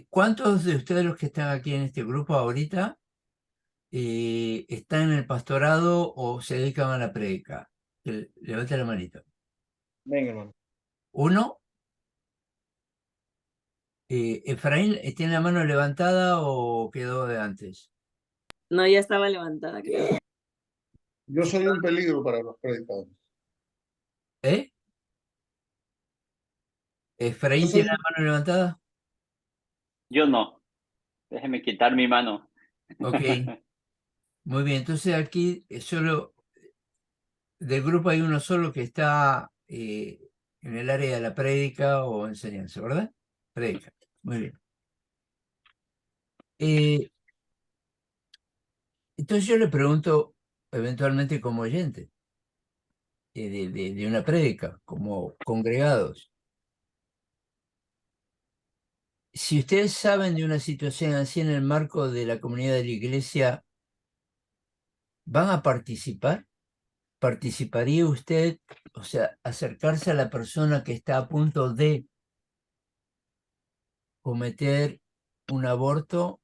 ¿Cuántos de ustedes los que están aquí en este grupo ahorita están en el pastorado o se dedican a la prédica? Levante la manito. Venga, hermano. ¿Uno? ¿Efraín tiene la mano levantada o quedó de antes? No, ya estaba levantada, creo. Yo soy un peligro para los predicadores. ¿Eh? Yo ¿Efraín soy tiene la mano levantada? Yo no. Déjeme quitar mi mano. Ok, muy bien. Entonces aquí solo del grupo hay uno solo que está en el área de la prédica o enseñanza, ¿verdad? Prédica. Muy bien. Entonces yo le pregunto eventualmente como oyente de una prédica, como congregados. Si ustedes saben de una situación así en el marco de la comunidad de la iglesia, ¿van a participar? ¿Participaría usted, o sea, acercarse a la persona que está a punto de cometer un aborto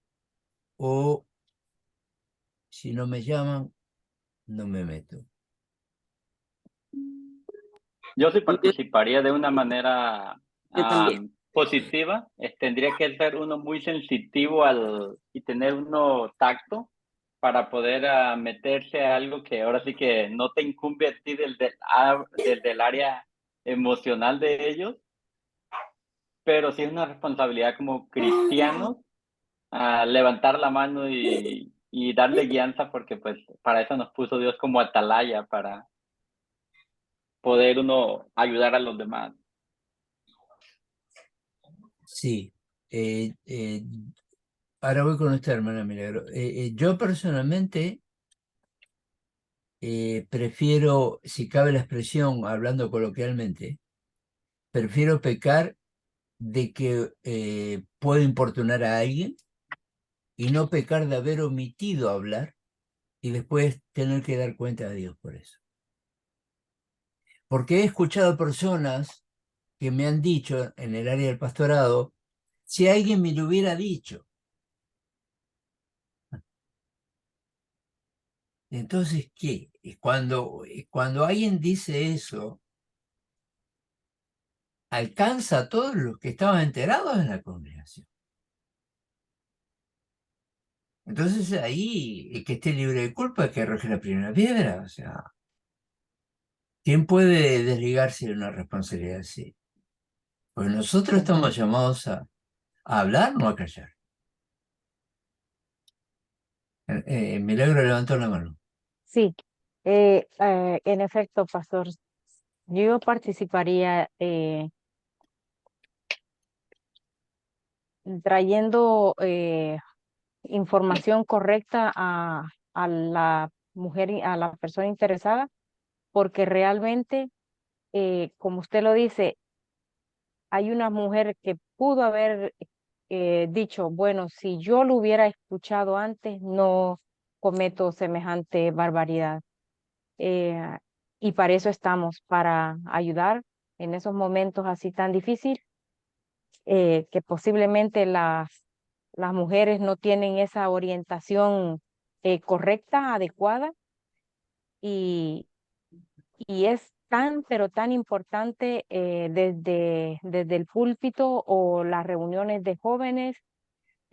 o si no me llaman, no me meto? Yo sí participaría de una manera Yo también. positiva. Tendría que ser uno muy sensitivo y tener uno tacto para poder meterse a algo que ahora sí que no te incumbe a ti del área emocional de ellos, pero sí es una responsabilidad como cristianos levantar la mano y darle guianza porque pues para eso nos puso Dios como atalaya, para poder uno ayudar a los demás. Sí. Ahora voy con usted, hermana Milagro. Yo personalmente prefiero, si cabe la expresión, hablando coloquialmente, prefiero pecar de que puedo importunar a alguien y no pecar de haber omitido hablar y después tener que dar cuenta a Dios por eso. Porque he escuchado personas que me han dicho en el área del pastorado, si alguien me lo hubiera dicho. Entonces, ¿qué? Cuando alguien dice eso, alcanza a todos los que estaban enterados en la congregación. Entonces ahí, el que esté libre de culpa, que arroje la primera piedra. O sea, ¿quién puede desligarse de una responsabilidad así? Pues nosotros estamos llamados a hablar, no a callar. Milagro levantó la mano. Sí, en efecto, pastor, yo participaría trayendo información correcta a la mujer, a la persona interesada, porque realmente, como usted lo dice, hay una mujer que pudo haber dicho, bueno, si yo lo hubiera escuchado antes, no cometo semejante barbaridad. Eh, y para eso estamos, para ayudar en esos momentos así tan difíciles, que posiblemente las mujeres no tienen esa orientación correcta, adecuada, y, y es tan, pero tan importante desde el púlpito o las reuniones de jóvenes,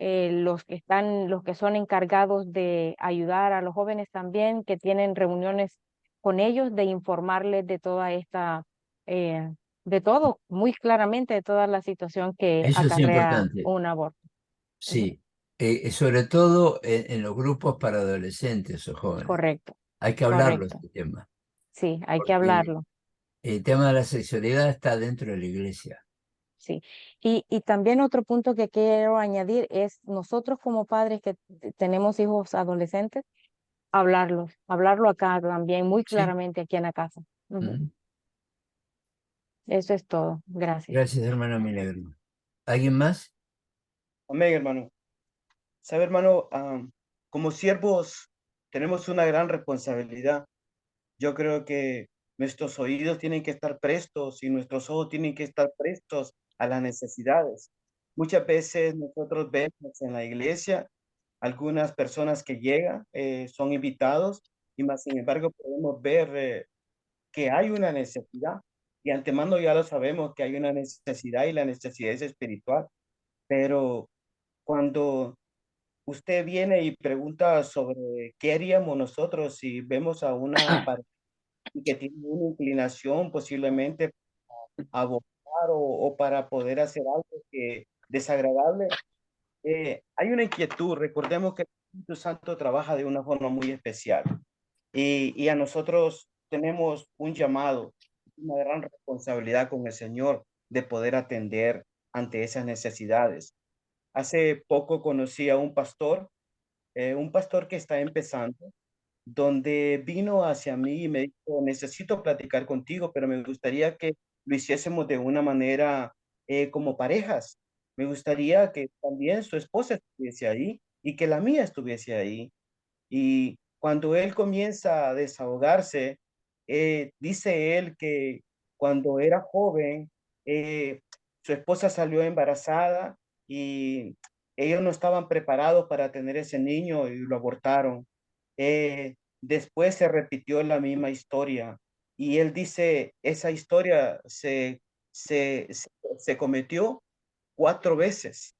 los que son encargados de ayudar a los jóvenes también, que tienen reuniones con ellos, de informarles de toda esta, de todo, muy claramente de toda la situación que Eso es acarrea importante. un aborto. Sí, sobre todo en los grupos para adolescentes o jóvenes. Correcto, Hay que hablarlo correcto. este tema, Sí, hay que porque hablarlo. el tema de la sexualidad está dentro de la iglesia. Sí. Y también otro punto que quiero añadir es nosotros como padres que tenemos hijos adolescentes, hablarlo acá también muy Sí. claramente aquí en la casa. Ujú. Ujú. Eso es todo. Gracias. Gracias, hermano Milagro. ¿Alguien más? Amén, hermano. Sabe, hermano, como siervos tenemos una gran responsabilidad. Yo creo que nuestros oídos tienen que estar prestos y nuestros ojos tienen que estar prestos a las necesidades. Muchas veces nosotros vemos en la iglesia algunas personas que llegan, son invitados, y más sin embargo podemos ver que hay una necesidad. Y antemano ya lo sabemos que hay una necesidad y la necesidad es espiritual. Pero cuando usted viene y pregunta sobre qué haríamos nosotros si vemos a una pareja que tiene una inclinación posiblemente a abortar o para poder hacer algo que desagradable, hay una inquietud. Recordemos que el Espíritu Santo trabaja de una forma muy especial y a nosotros tenemos un llamado, una gran responsabilidad con el Señor de poder atender ante esas necesidades. Hace poco conocí a un pastor que está empezando, donde vino hacia mí y me dijo, necesito platicar contigo, pero me gustaría que lo hiciésemos de una manera como parejas. Me gustaría que también su esposa estuviese ahí y que la mía estuviese ahí. Y cuando él comienza a desahogarse, dice él que cuando era joven, su esposa salió embarazada y ellos no estaban preparados para tener ese niño y lo abortaron. Después se repitió la misma historia y él dice, esa historia se cometió 4 veces.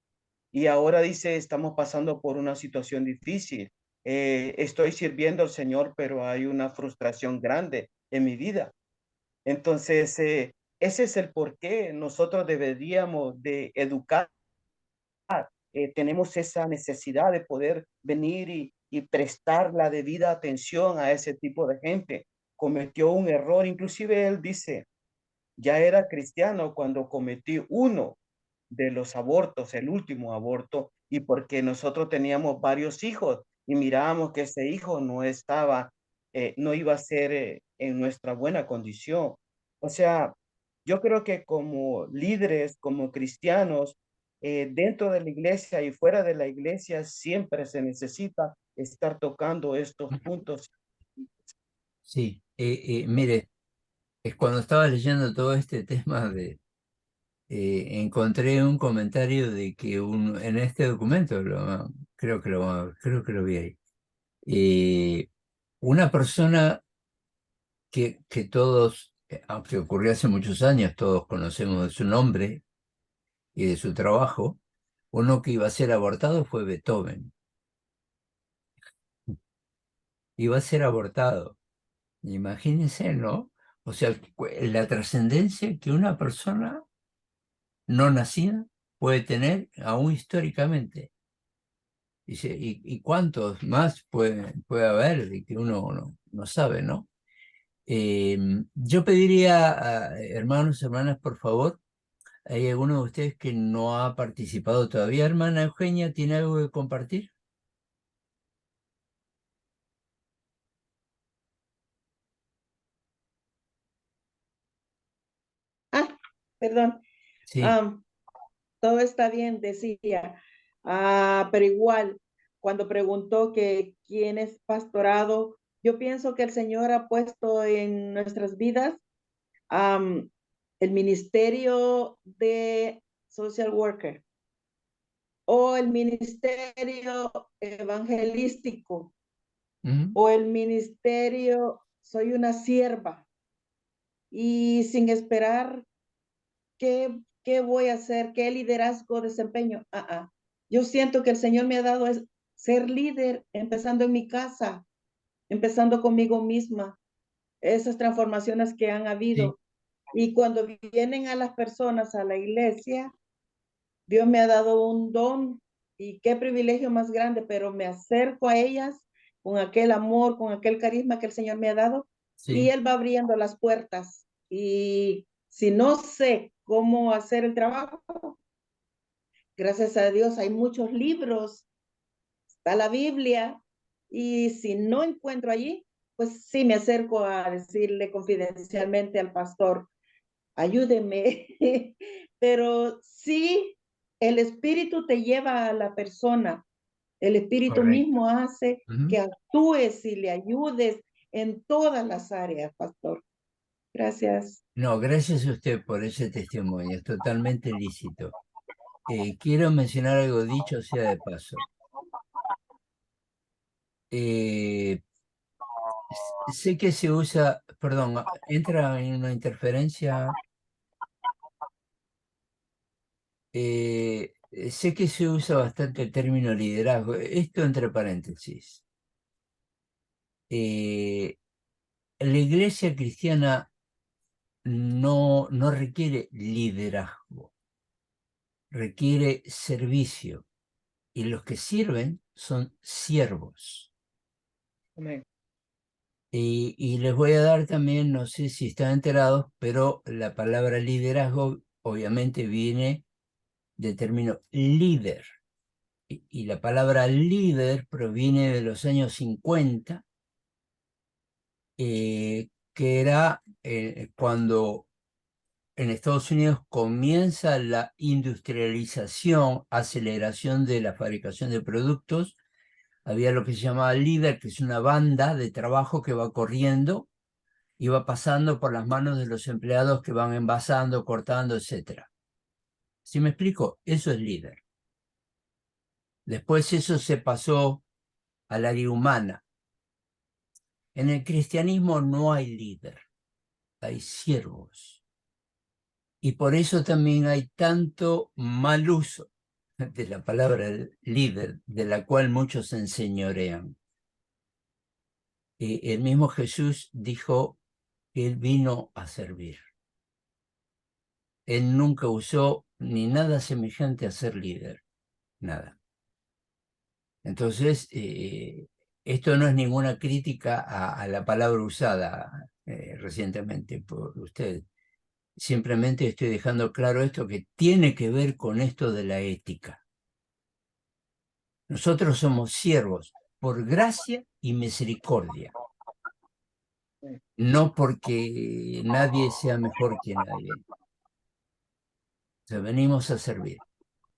Y ahora dice, estamos pasando por una situación difícil. Estoy sirviendo al Señor, pero hay una frustración grande en mi vida. Entonces, ese es el por qué nosotros deberíamos de educar. Tenemos esa necesidad de poder venir y prestar la debida atención a ese tipo de gente. Cometió un error, inclusive él dice, ya era cristiano cuando cometí uno de los abortos, el último aborto, y porque nosotros teníamos varios hijos y mirábamos que ese hijo no estaba, no iba a ser en nuestra buena condición. O sea, yo creo que como líderes, como cristianos, dentro de la iglesia y fuera de la iglesia, siempre se necesita estar tocando estos puntos. Sí, mire, es cuando estaba leyendo todo este tema encontré un comentario de que en este documento, creo que lo vi ahí, una persona que todos, aunque ocurrió hace muchos años, todos conocemos de su nombre y de su trabajo, uno que iba a ser abortado fue Beethoven. Iba a ser abortado. Imagínense, ¿no? O sea, la trascendencia que una persona no nacida puede tener aún históricamente. ¿Y cuántos más puede haber de que uno no sabe, ¿no? Yo pediría a hermanos, hermanas, por favor, ¿hay alguno de ustedes que no ha participado todavía? Hermana Eugenia, ¿tiene algo que compartir? Ah, perdón. Sí. Am, Todo está bien, decía. Pero igual, cuando preguntó que quién es pastorado, yo pienso que el Señor ha puesto en nuestras vidas am, el ministerio de social worker o el ministerio evangelístico Ujú. o el ministerio soy una sierva y sin esperar qué voy a hacer, qué liderazgo desempeño. Yo siento que el Señor me ha dado es ser líder, empezando en mi casa, empezando conmigo misma, esas transformaciones que han Sí. habido. Y cuando vienen a las personas a la iglesia, Dios me ha dado un don y qué privilegio más grande, pero me acerco a ellas con aquel amor, con aquel carisma que el Señor me ha dado y Sí. Él va abriendo las puertas. Y si no sé cómo hacer el trabajo, gracias a Dios hay muchos libros, está la Biblia, y si no encuentro allí, pues sí me acerco a decirle confidencialmente al pastor, ayúdeme, pero sí, el espíritu te lleva a la persona, el espíritu Correcto. mismo hace Ujú. que actúes y le ayudes en todas las áreas, pastor. Gracias. No, gracias a usted por ese testimonio, es totalmente lícito. Quiero mencionar algo dicho sea de paso. Eh, sé que se usa, perdón, entra en una interferencia. Sé que se usa bastante el término liderazgo. Esto entre paréntesis. La iglesia cristiana no requiere liderazgo, requiere servicio. Y los que sirven son siervos. Amén. Y les voy a dar también, no sé si están enterados, pero la palabra liderazgo obviamente viene del término líder. Y la palabra líder proviene de los años 50, que era cuando en Estados Unidos comienza la industrialización, aceleración de la fabricación de productos. Había lo que se llamaba líder, que es una banda de trabajo que va corriendo y va pasando por las manos de los empleados que van envasando, cortando, etc. ¿Sí me explico? Eso es líder. Después eso se pasó al área humana. En el cristianismo no hay líder, hay siervos. Y por eso también hay tanto mal uso de la palabra líder, de la cual muchos se enseñorean. El mismo Jesús dijo que él vino a servir. Él nunca usó ni nada semejante a ser líder, nada. Entonces, esto no es ninguna crítica a la palabra usada recientemente por usted. Simplemente estoy dejando claro esto que tiene que ver con esto de la ética. Nosotros somos siervos por gracia y misericordia, no porque nadie sea mejor que nadie. O sea, venimos a servir.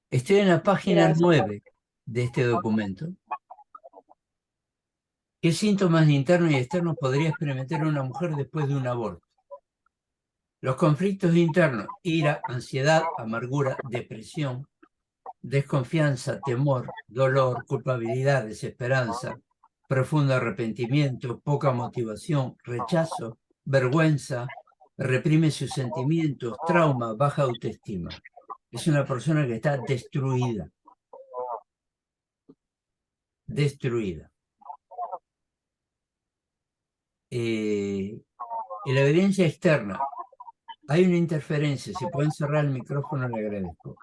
Estoy en la página Gracias. 9 de este documento. ¿Qué síntomas internos y externos podría experimentar una mujer después de un aborto? Los conflictos internos: ira, ansiedad, amargura, depresión, desconfianza, temor, dolor, culpabilidad, desesperanza, profundo arrepentimiento, poca motivación, rechazo, vergüenza, reprime sus sentimientos, trauma, baja autoestima. Es una persona que está destruida. Destruida. Y la evidencia externa. Hay una interferencia. Si pueden cerrar el micrófono, le agradezco.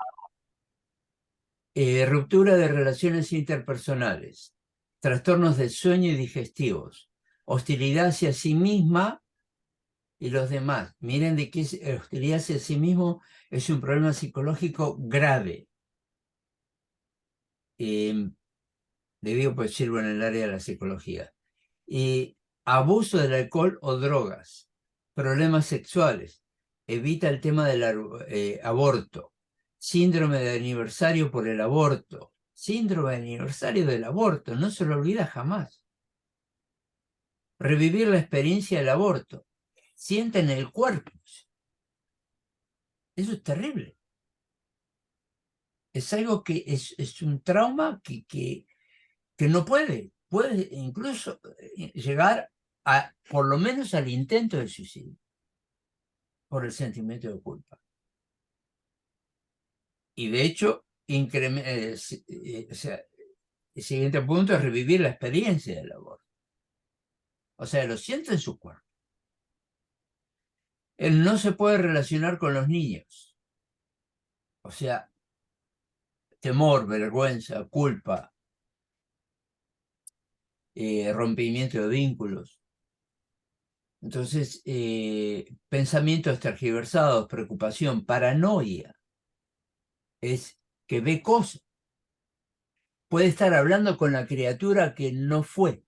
Ruptura de relaciones interpersonales, trastornos del sueño y digestivos, hostilidad hacia sí misma y los demás. Miren de qué hostilidad hacia sí mismo es un problema psicológico grave. Le digo, pues sirvo en el área de la psicología. Abuso del alcohol o drogas, problemas sexuales, evita el tema del aborto, síndrome de aniversario por el aborto, síndrome de aniversario del aborto, no se lo olvida jamás. Revivir la experiencia del aborto, siente en el cuerpo. Eso es terrible. Es algo que es un trauma que no puede incluso llegar a, por lo menos al intento de suicidio, por el sentimiento de culpa. Y de hecho, o sea, el siguiente punto es revivir la experiencia del aborto. O sea, lo siente en su cuerpo. Él no se puede relacionar con los niños. O sea, temor, vergüenza, culpa, rompimiento de vínculos. Entonces, pensamientos tergiversados, preocupación, paranoia, es que ve cosas. Puede estar hablando con la criatura que no fue.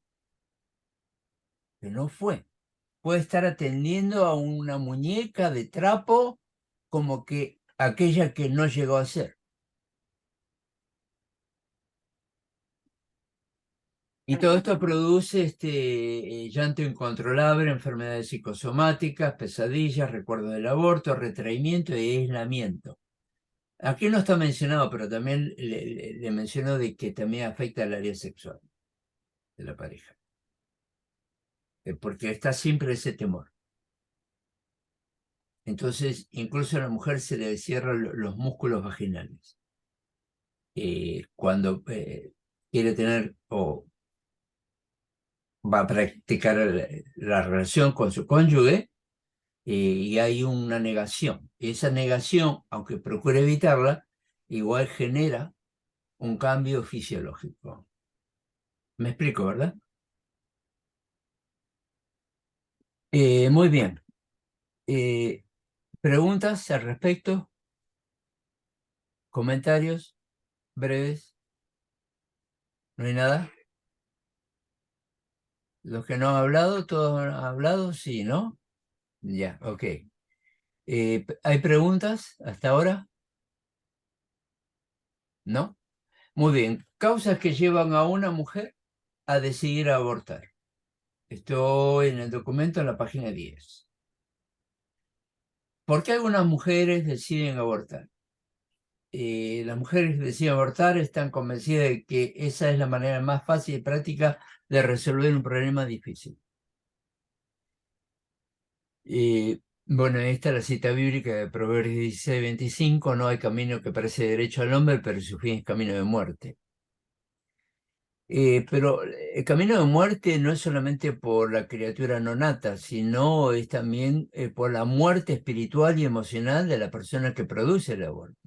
Puede estar atendiendo a una muñeca de trapo como que aquella que no llegó a ser. Y todo esto produce llanto incontrolable, enfermedades psicosomáticas, pesadillas, recuerdo del aborto, retraimiento y aislamiento. Aquí no está mencionado, pero también le menciono de que también afecta al área sexual de la pareja. Porque está siempre ese temor. Entonces, incluso a la mujer se le cierran los músculos vaginales. Cuando quiere tener o va a practicar la relación con su cónyuge, y hay una negación. Y esa negación, aunque procure evitarla, igual genera un cambio fisiológico. ¿Me explico, verdad? Muy bien. ¿Preguntas al respecto? ¿Comentarios breves? ¿No hay nada? ¿Los que no han hablado, todos han hablado? Sí, ¿no? Ya, ok. ¿Hay preguntas hasta ahora? ¿No? Muy bien. Causas que llevan a una mujer a decidir abortar. Estoy en el documento en la página 10. ¿Por qué algunas mujeres deciden abortar? Las mujeres que deciden abortar están convencidas de que esa es la manera más fácil y práctica de resolver un problema difícil. Bueno, esta es la cita bíblica de Proverbios 16:25. No hay camino que parece derecho al hombre, pero su fin es camino de muerte. Pero el camino de muerte no es solamente por la criatura no nata, sino es también por la muerte espiritual y emocional de la persona que produce el aborto.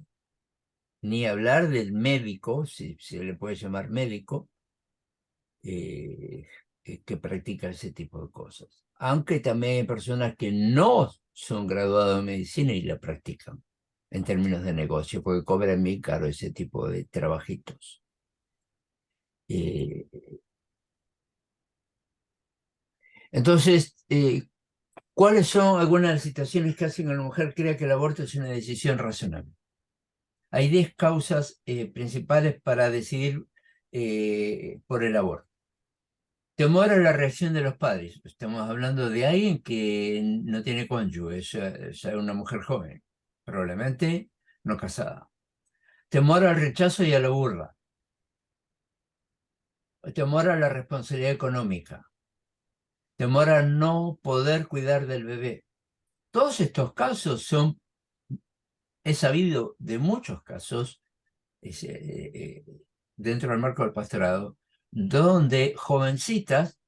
Ni hablar del médico, si se le puede llamar médico, que practica ese tipo de cosas. Aunque también hay personas que no son graduadas en medicina y la practican en términos de negocio, porque cobran bien caro ese tipo de trabajitos. Entonces, ¿cuáles son algunas de las situaciones que hacen a la mujer crea que el aborto es una decisión razonable? Hay 10 causas principales para decidir por el aborto. Temor a la reacción de los padres. Estamos hablando de alguien que no tiene cónyuge, es una mujer joven, probablemente no casada. Temor al rechazo y a la burla. Temor a la responsabilidad económica. Temor a no poder cuidar del bebé. Todos estos casos son, he sabido de muchos casos dentro del marco del pastorado, donde jovencitas,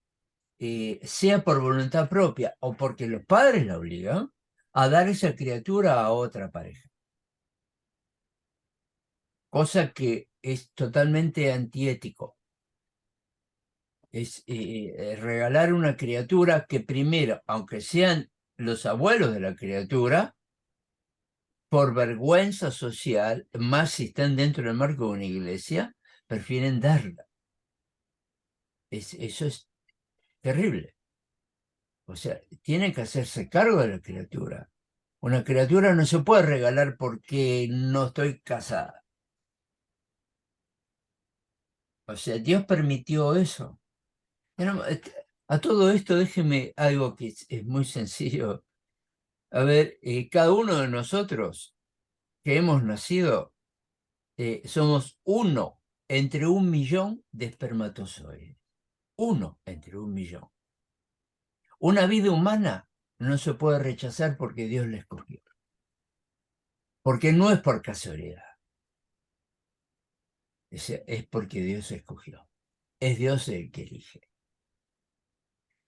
sea por voluntad propia o porque los padres la obligan, a dar esa criatura a otra pareja. Cosa que es totalmente antiético. Es regalar una criatura que primero, aunque sean los abuelos de la criatura, por vergüenza social, más si están dentro del marco de una iglesia, prefieren darla. Eso es terrible. O sea, tienen que hacerse cargo de la criatura. Una criatura no se puede regalar porque no estoy casada. O sea, Dios permitió eso. A todo esto déjeme algo que es muy sencillo. A ver, cada uno de nosotros que hemos nacido, somos uno entre 1.000.000 de espermatozoides. Uno entre 1.000.000. Una vida humana no se puede rechazar porque Dios la escogió. Porque no es por casualidad. Es porque Dios escogió. Es Dios el que elige.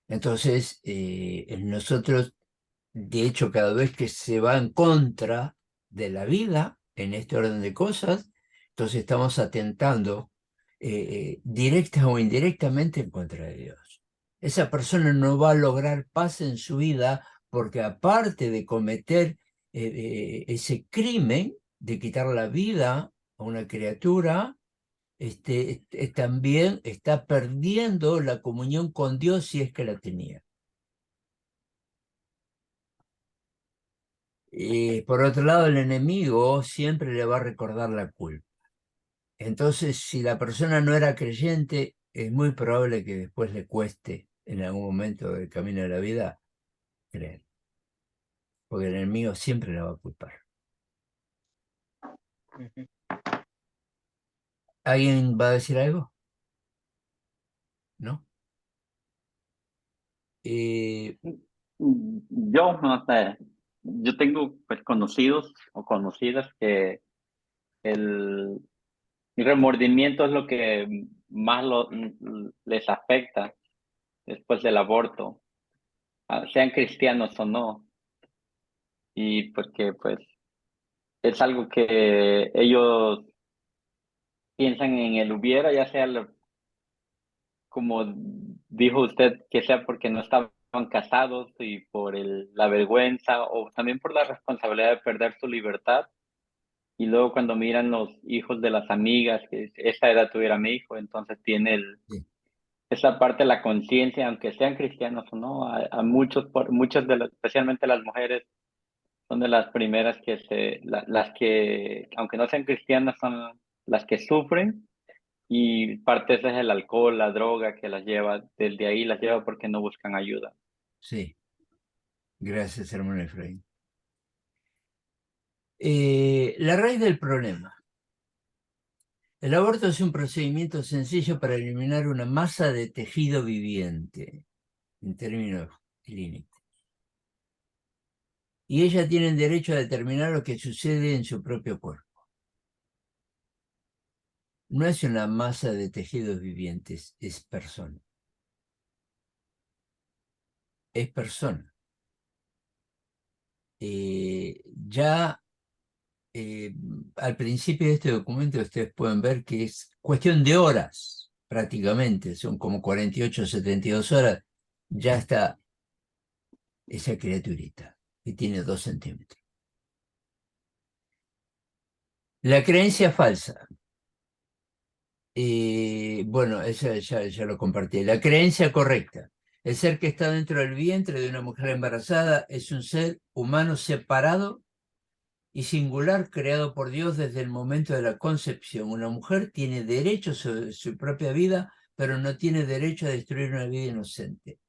Entonces, nosotros, de hecho, cada vez que se va en contra de la vida, en este orden de cosas, entonces estamos atentando directa o indirectamente en contra de Dios. Esa persona no va a lograr paz en su vida porque aparte de cometer ese crimen de quitar la vida a una criatura, también está perdiendo la comunión con Dios si es que la tenía. Por otro lado, el enemigo siempre le va a recordar la culpa. Entonces, si la persona no era creyente, es muy probable que después le cueste en algún momento del camino de la vida creer, porque el enemigo siempre la va a culpar. ¿Alguien va a decir algo? ¿No? Yo, no sé, yo tengo pues, conocidos o conocidas que el remordimiento es lo que más les afecta después del aborto, sean cristianos o no, y porque pues es algo que ellos piensan en el hubiera, ya sea como dijo usted, que sea porque no estaban casados y por la vergüenza o también por la responsabilidad de perder su libertad. Y luego cuando miran los hijos de las amigas, que esa edad tuviera mi hijo, entonces tiene Sí. esa parte de la conciencia, aunque sean cristianos o no, a muchos, muchas de las, especialmente las mujeres, son de las primeras las que, aunque no sean cristianas, son las que sufren y parte de eso es el alcohol, la droga que las lleva, desde ahí las lleva porque no buscan ayuda. Sí, gracias, hermano Efraín. La raíz del problema. El aborto es un procedimiento sencillo para eliminar una masa de tejido viviente, en términos clínicos. Y ellas tienen derecho a determinar lo que sucede en su propio cuerpo. No es una masa de tejidos vivientes, es persona. Es persona. Ya al principio de este documento ustedes pueden ver que es cuestión de horas, prácticamente, son como 48 o 72 horas, ya está esa criaturita que tiene 2 centímetros. La creencia falsa. Bueno, eso ya lo compartí. La creencia correcta. El ser que está dentro del vientre de una mujer embarazada es un ser humano separado y singular creado por Dios desde el momento de la concepción. Una mujer tiene derecho sobre su propia vida, pero no tiene derecho a destruir una vida inocente.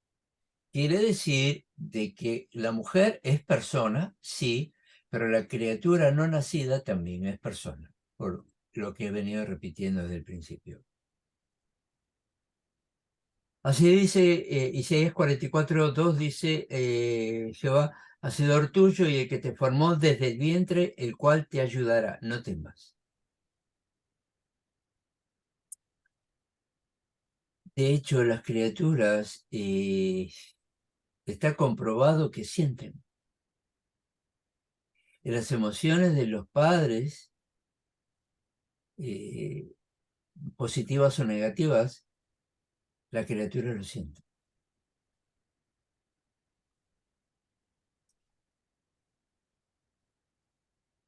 Quiere decir de que la mujer es persona, sí, pero la criatura no nacida también es persona, por lo que he venido repitiendo desde el principio. Así dice Isaías 44:2, dice Jehová, hacedor tuyo y el que te formó desde el vientre, el cual te ayudará, no temas. De hecho, las criaturas está comprobado que sienten. Y las emociones de los padres, positivas o negativas, la criatura lo siente.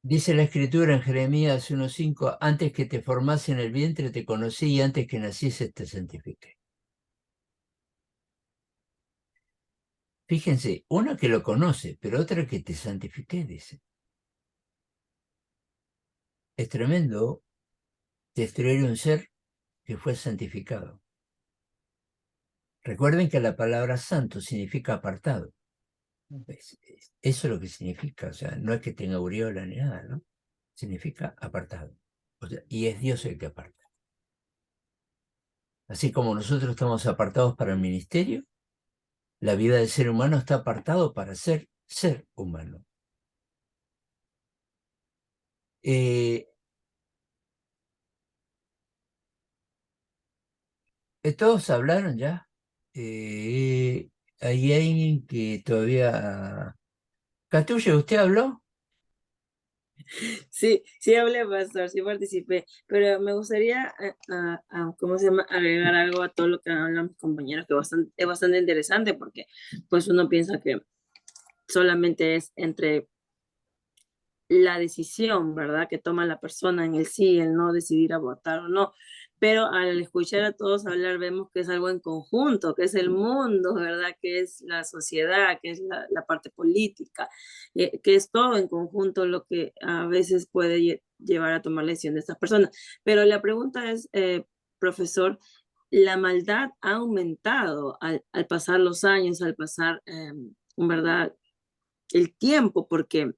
Dice la escritura en Jeremías 1:5, antes que te formase en el vientre te conocí y antes que nacieses te santifiqué. Fíjense, una que lo conoce, pero otra que te santifiqué, dice. Es tremendo destruir un ser que fue santificado. Recuerden que la palabra santo significa apartado. Eso es lo que significa, o sea, no es que tenga aureola ni nada, ¿no? Significa apartado. O sea, y es Dios el que aparta. Así como nosotros estamos apartados para el ministerio, la vida del ser humano está apartado para ser humano. ¿Todos hablaron ya? Hay alguien que todavía... Catulle, ¿usted habló? Sí, sí hablé, pastor, sí participé, pero me gustaría, ¿cómo se llama? Agregar algo a todo lo que hablan mis compañeros, que es bastante interesante porque pues uno piensa que solamente es entre la decisión, ¿verdad? Que toma la persona en el sí, el no, decidir abortar o no. Pero al escuchar a todos hablar, vemos que es algo en conjunto, que es el mundo, ¿verdad? Que es la sociedad, que es la parte política, que es todo en conjunto lo que a veces puede llevar a tomar la decisión de estas personas. Pero la pregunta es, profesor, la maldad ha aumentado al pasar los años, al pasar, ¿verdad? El tiempo, porque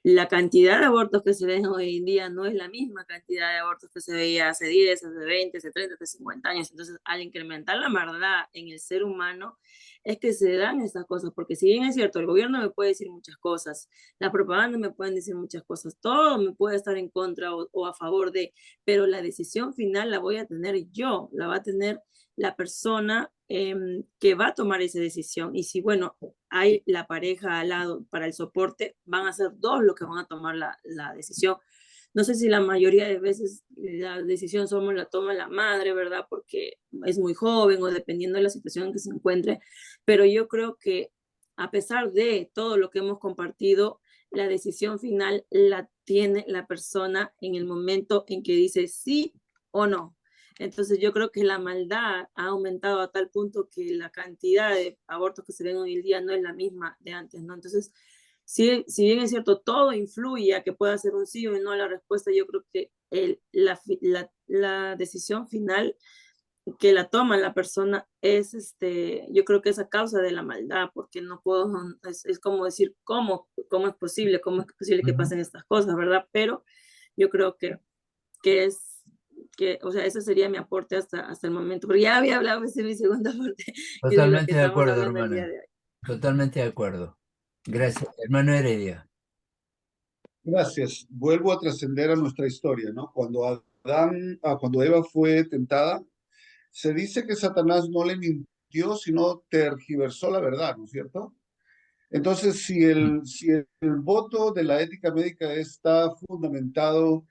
la cantidad de abortos que se ven hoy en día no es la misma cantidad de abortos que se veía hace 10, hace 20, hace 30, hace 50 años. Entonces, al incrementar la maldad en el ser humano, es que se dan estas cosas, porque si bien es cierto, el gobierno me puede decir muchas cosas, la propaganda me pueden decir muchas cosas, todo me puede estar en contra o a favor de, pero la decisión final la voy a tener yo, la va a tener la persona que va a tomar esa decisión. Y si, bueno, hay la pareja al lado para el soporte, van a ser dos los que van a tomar la decisión. No sé si la mayoría de veces la decisión la toma la madre, ¿verdad? Porque es muy joven o dependiendo de la situación en que se encuentre, pero yo creo que a pesar de todo lo que hemos compartido, la decisión final la tiene la persona en el momento en que dice sí o no. Entonces yo creo que la maldad ha aumentado a tal punto que la cantidad de abortos que se ven hoy en día no es la misma de antes, ¿no? Entonces, si bien es cierto, todo influye a que pueda ser un sí o un no la respuesta, yo creo que la decisión final que la toma la persona es, yo creo que es a causa de la maldad, porque no puedo, es como decir, ¿cómo es posible? ¿Cómo es posible que pasen estas cosas, verdad? Pero yo creo que es que, o sea, ese sería mi aporte hasta el momento, porque ya había hablado, esa es mi segunda parte, que de lo que Totalmente de estamos acuerdo, hablando el día hermana. de hoy. Totalmente de acuerdo. Gracias. Hermano Heredia. Gracias. Vuelvo a trascender a nuestra historia, ¿no? Cuando Eva fue tentada, se dice que Satanás no le mintió, sino tergiversó la verdad, ¿no es cierto? Entonces, si el voto de la ética médica está fundamentado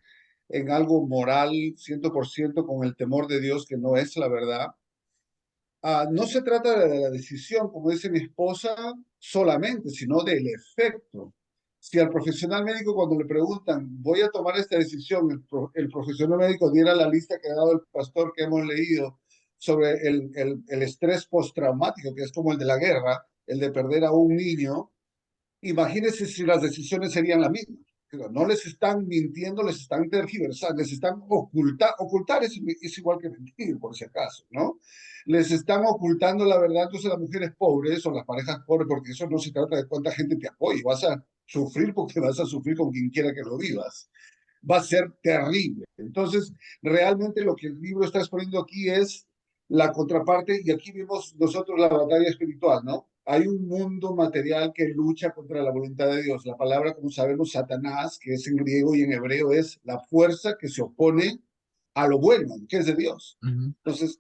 en algo moral, 100% con el temor de Dios, que no es la verdad, no se trata de la decisión, como dice mi esposa, solamente, sino del efecto. Si al profesional médico cuando le preguntan, voy a tomar esta decisión, el profesional médico diera la lista que ha dado el pastor que hemos leído sobre el estrés postraumático, que es como el de la guerra, el de perder a un niño, imagínense si las decisiones serían las mismas. No les están mintiendo, les están tergiversando, les están ocultar es igual que mentir, por si acaso, ¿no? Les están ocultando la verdad, entonces las mujeres pobres o las parejas pobres, porque eso no se trata de cuánta gente te apoye, vas a sufrir porque vas a sufrir con quien quiera que lo vivas. Va a ser terrible. Entonces, realmente lo que el libro está exponiendo aquí es la contraparte, y aquí vemos nosotros la batalla espiritual, ¿no? Hay un mundo material que lucha contra la voluntad de Dios. La palabra, como sabemos, Satanás, que es en griego y en hebreo, es la fuerza que se opone a lo bueno, que es de Dios. Entonces,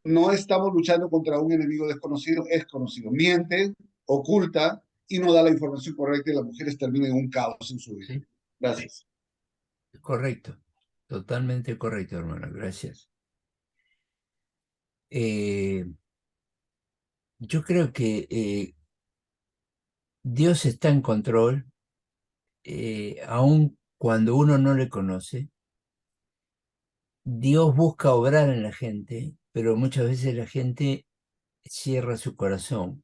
no estamos luchando contra un enemigo desconocido, es conocido. Miente, oculta y no da la información correcta, y las mujeres terminan en un caos en su vida. Sí, Gracias. correcto. Totalmente correcto, hermano. Gracias. Yo creo que Dios está en control, aun cuando uno no le conoce. Dios busca obrar en la gente, pero muchas veces la gente cierra su corazón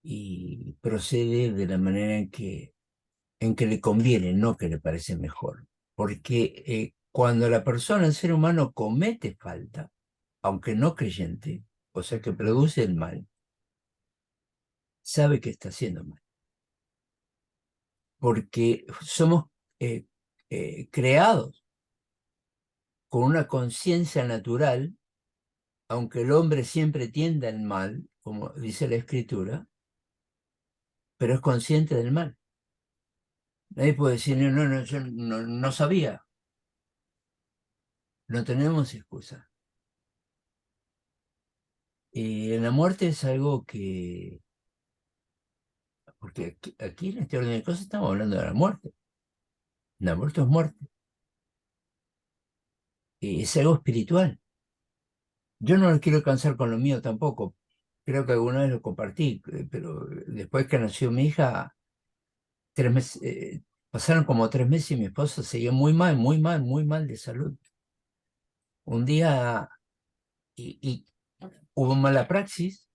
y procede de la manera en que le conviene, no que le parece mejor. Porque cuando la persona, el ser humano, comete falta, aunque no creyente, o sea que produce el mal, sabe que está haciendo mal. Porque somos creados con una conciencia natural, aunque el hombre siempre tienda al mal, como dice la Escritura, pero es consciente del mal. Nadie puede decir, no, no, yo no sabía. No tenemos excusa. La muerte es algo que, porque aquí en este orden de cosas estamos hablando de la muerte. La muerte es muerte. Es algo espiritual. Yo no lo quiero cansar con lo mío tampoco. Creo que alguna vez lo compartí, pero después que nació mi hija, 3 meses, pasaron como 3 meses y mi esposa seguía muy mal, muy mal, muy mal de salud. Un día y hubo mala praxis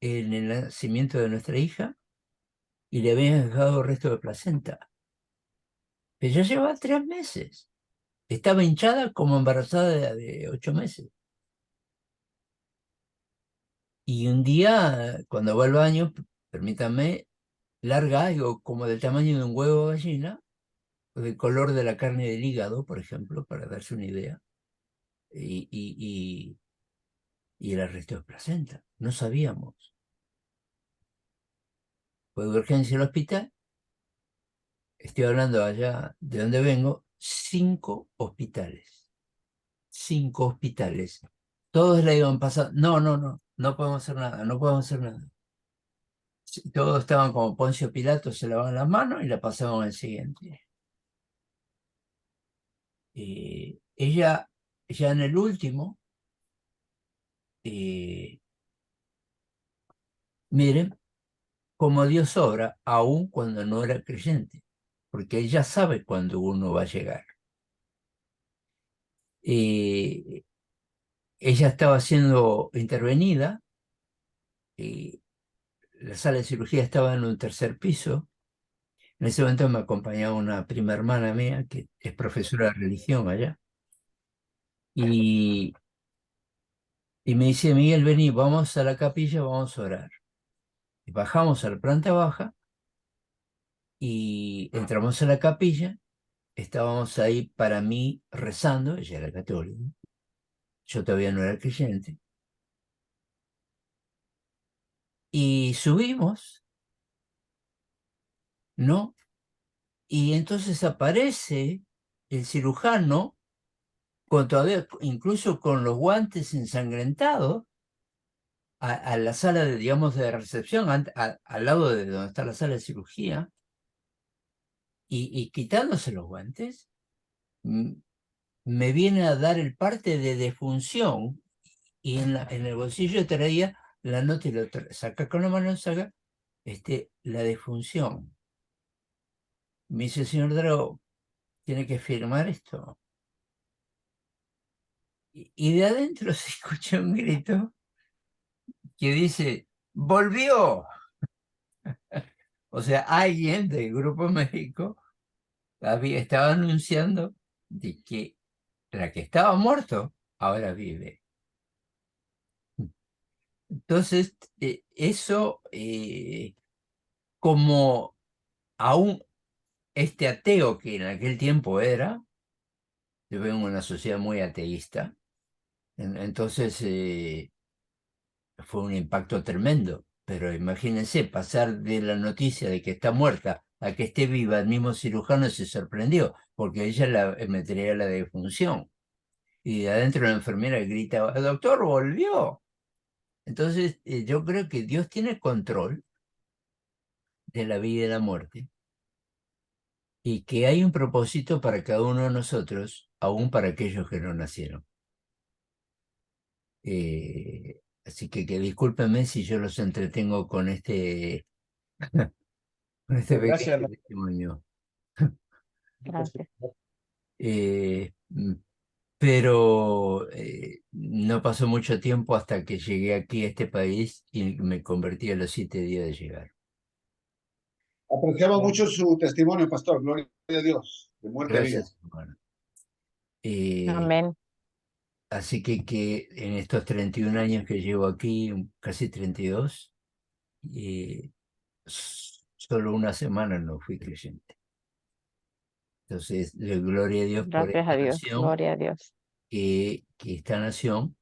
en el nacimiento de nuestra hija y le habían dejado resto de placenta. Pero ya llevaba 3 meses. Estaba hinchada como embarazada de 8 meses. Y un día, cuando va al baño, permítame, larga algo como del tamaño de un huevo de gallina, del color de la carne del hígado, por ejemplo, para darse una idea, y era resto de placenta. No sabíamos. Fue de urgencia al hospital. Estoy hablando allá de donde vengo, 5 hospitales. 5 hospitales. Todos le iban pasando. No, no, no, no podemos hacer nada, no podemos hacer nada. Todos estaban como Poncio Pilato, se lavaban las manos y la pasaban al siguiente. Ella, ya en el último, miren cómo Dios obra, aun cuando no era creyente, porque ella sabe cuándo uno va a llegar. Ella estaba siendo intervenida, la sala de cirugía estaba en un tercer piso. En ese momento me acompañaba una prima hermana mía, que es profesora de religión allá, y me dice: Miguel, vení, vamos a la capilla, vamos a orar. Y bajamos a la planta baja y entramos a la capilla. Estábamos ahí para mí rezando, ella era católica, yo todavía no era creyente. Y subimos, ¿no? Y entonces aparece el cirujano, todavía, incluso con los guantes ensangrentados, a la sala de, digamos, de recepción, al lado de donde está la sala de cirugía, y quitándose los guantes, me viene a dar el parte de defunción, y en el bolsillo traía la nota y lo saca con la mano, saca la defunción. Me dice: señor Drago, tiene que firmar esto. Y de adentro se escucha un grito que dice: ¡volvió! O sea, alguien del grupo médico estaba anunciando de que la que estaba muerto ahora vive. Entonces, eso, como aún este ateo que en aquel tiempo era, yo vengo de una sociedad muy ateísta, entonces fue un impacto tremendo. Pero imagínense, pasar de la noticia de que está muerta a que esté viva, el mismo cirujano se sorprendió, porque ella metería la defunción. Y de adentro la enfermera grita: doctor, volvió. Entonces, yo creo que Dios tiene control de la vida y de la muerte, y que hay un propósito para cada uno de nosotros, aún para aquellos que no nacieron. Así que discúlpenme si yo los entretengo con este, con este Gracias, pequeño testimonio. Gracias. Pero no pasó mucho tiempo hasta que llegué aquí a este país y me convertí a los 7 días de llegar. Apreciamos mucho su testimonio, pastor. Gloria a Dios, de muerte a vida. Gracias, hermano. Amén. Así que en estos 31 años que llevo aquí, casi 32, solo una semana no fui creyente. Entonces, gloria a Dios por Gracias a esta Dios. nación, Gloria a Dios. que esta nación,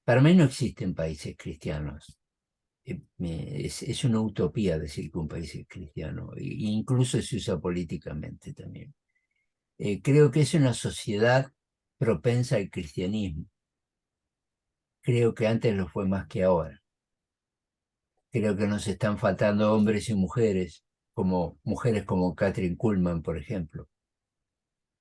para mí no existen países cristianos. Es una utopía decir que un país es cristiano, e incluso se usa políticamente también. Creo que es una sociedad propensa al cristianismo. Creo que antes lo fue más que ahora. Creo que nos están faltando hombres y mujeres como Kathryn Kuhlman, por ejemplo.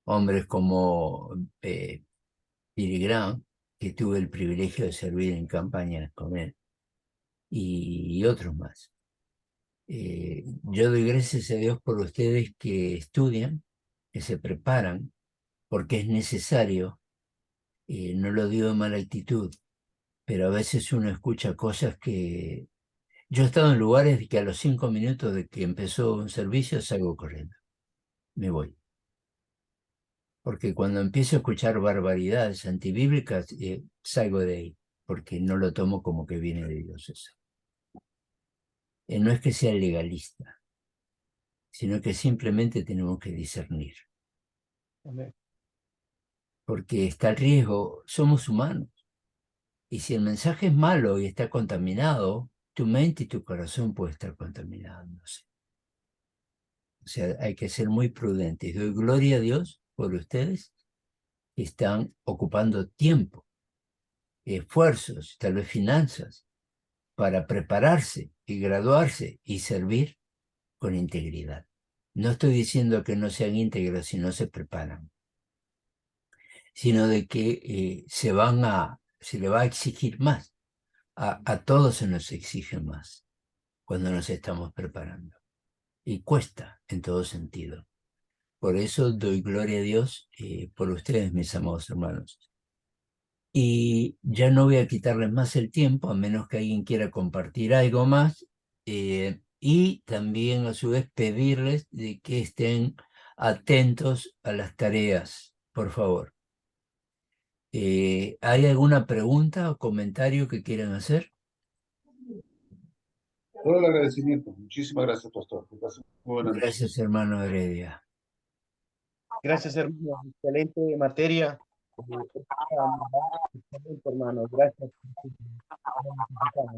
Hombres como Billy Graham, que tuve el privilegio de servir en campañas con él, y otros más. Yo doy gracias a Dios por ustedes que estudian, que se preparan, porque es necesario, no lo digo de mala actitud, pero a veces uno escucha cosas que... Yo he estado en lugares que a los 5 minutos de que empezó un servicio salgo corriendo, me voy. Porque cuando empiezo a escuchar barbaridades antibíblicas, salgo de ahí, porque no lo tomo como que viene de Dios eso. No es que sea legalista, sino que simplemente tenemos que discernir. Amén. Porque está el riesgo, somos humanos. Y si el mensaje es malo y está contaminado, tu mente y tu corazón puede estar contaminados. O sea, hay que ser muy prudentes. Doy gloria a Dios por ustedes que están ocupando tiempo, esfuerzos, tal vez finanzas, para prepararse y graduarse y servir con integridad. No estoy diciendo que no sean íntegros si no se preparan, sino de que se le va a exigir más. A todos se nos exige más cuando nos estamos preparando. Y cuesta en todo sentido. Por eso doy gloria a Dios por ustedes, mis amados hermanos. Y ya no voy a quitarles más el tiempo, a menos que alguien quiera compartir algo más. Y también a su vez pedirles de que estén atentos a las tareas, por favor. ¿Hay alguna pregunta o comentario que quieran hacer? Todo el agradecimiento. Muchísimas gracias, pastor. Que pase muy buenas noches. Gracias, hermano Heredia. Gracias, hermano. Excelente materia. Excelente, hermano. Gracias.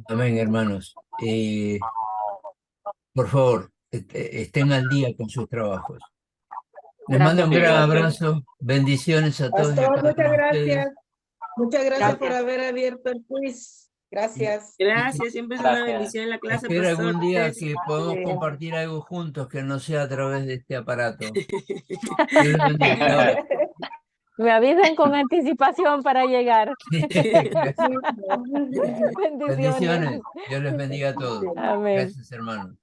Amén, hermanos. Por favor, estén al día con sus trabajos. Les mando Gracias, un Sí, gran gracias. abrazo. Bendiciones a todos y a Pastor, cada uno muchas de gracias. ustedes. Muchas gracias por gracias. haber abierto el quiz. Gracias. Gracias, siempre es una Gracias. bendición en la clase, Espero pastor. algún día Ustedes- que podamos Sí. compartir algo juntos que no sea a través de este aparato. Dios les bendiga. Un abrazo. Me avisan con anticipación para llegar. Gracias. Bendiciones. Bendiciones. Dios les bendiga a todos. Amén. Gracias, hermanos.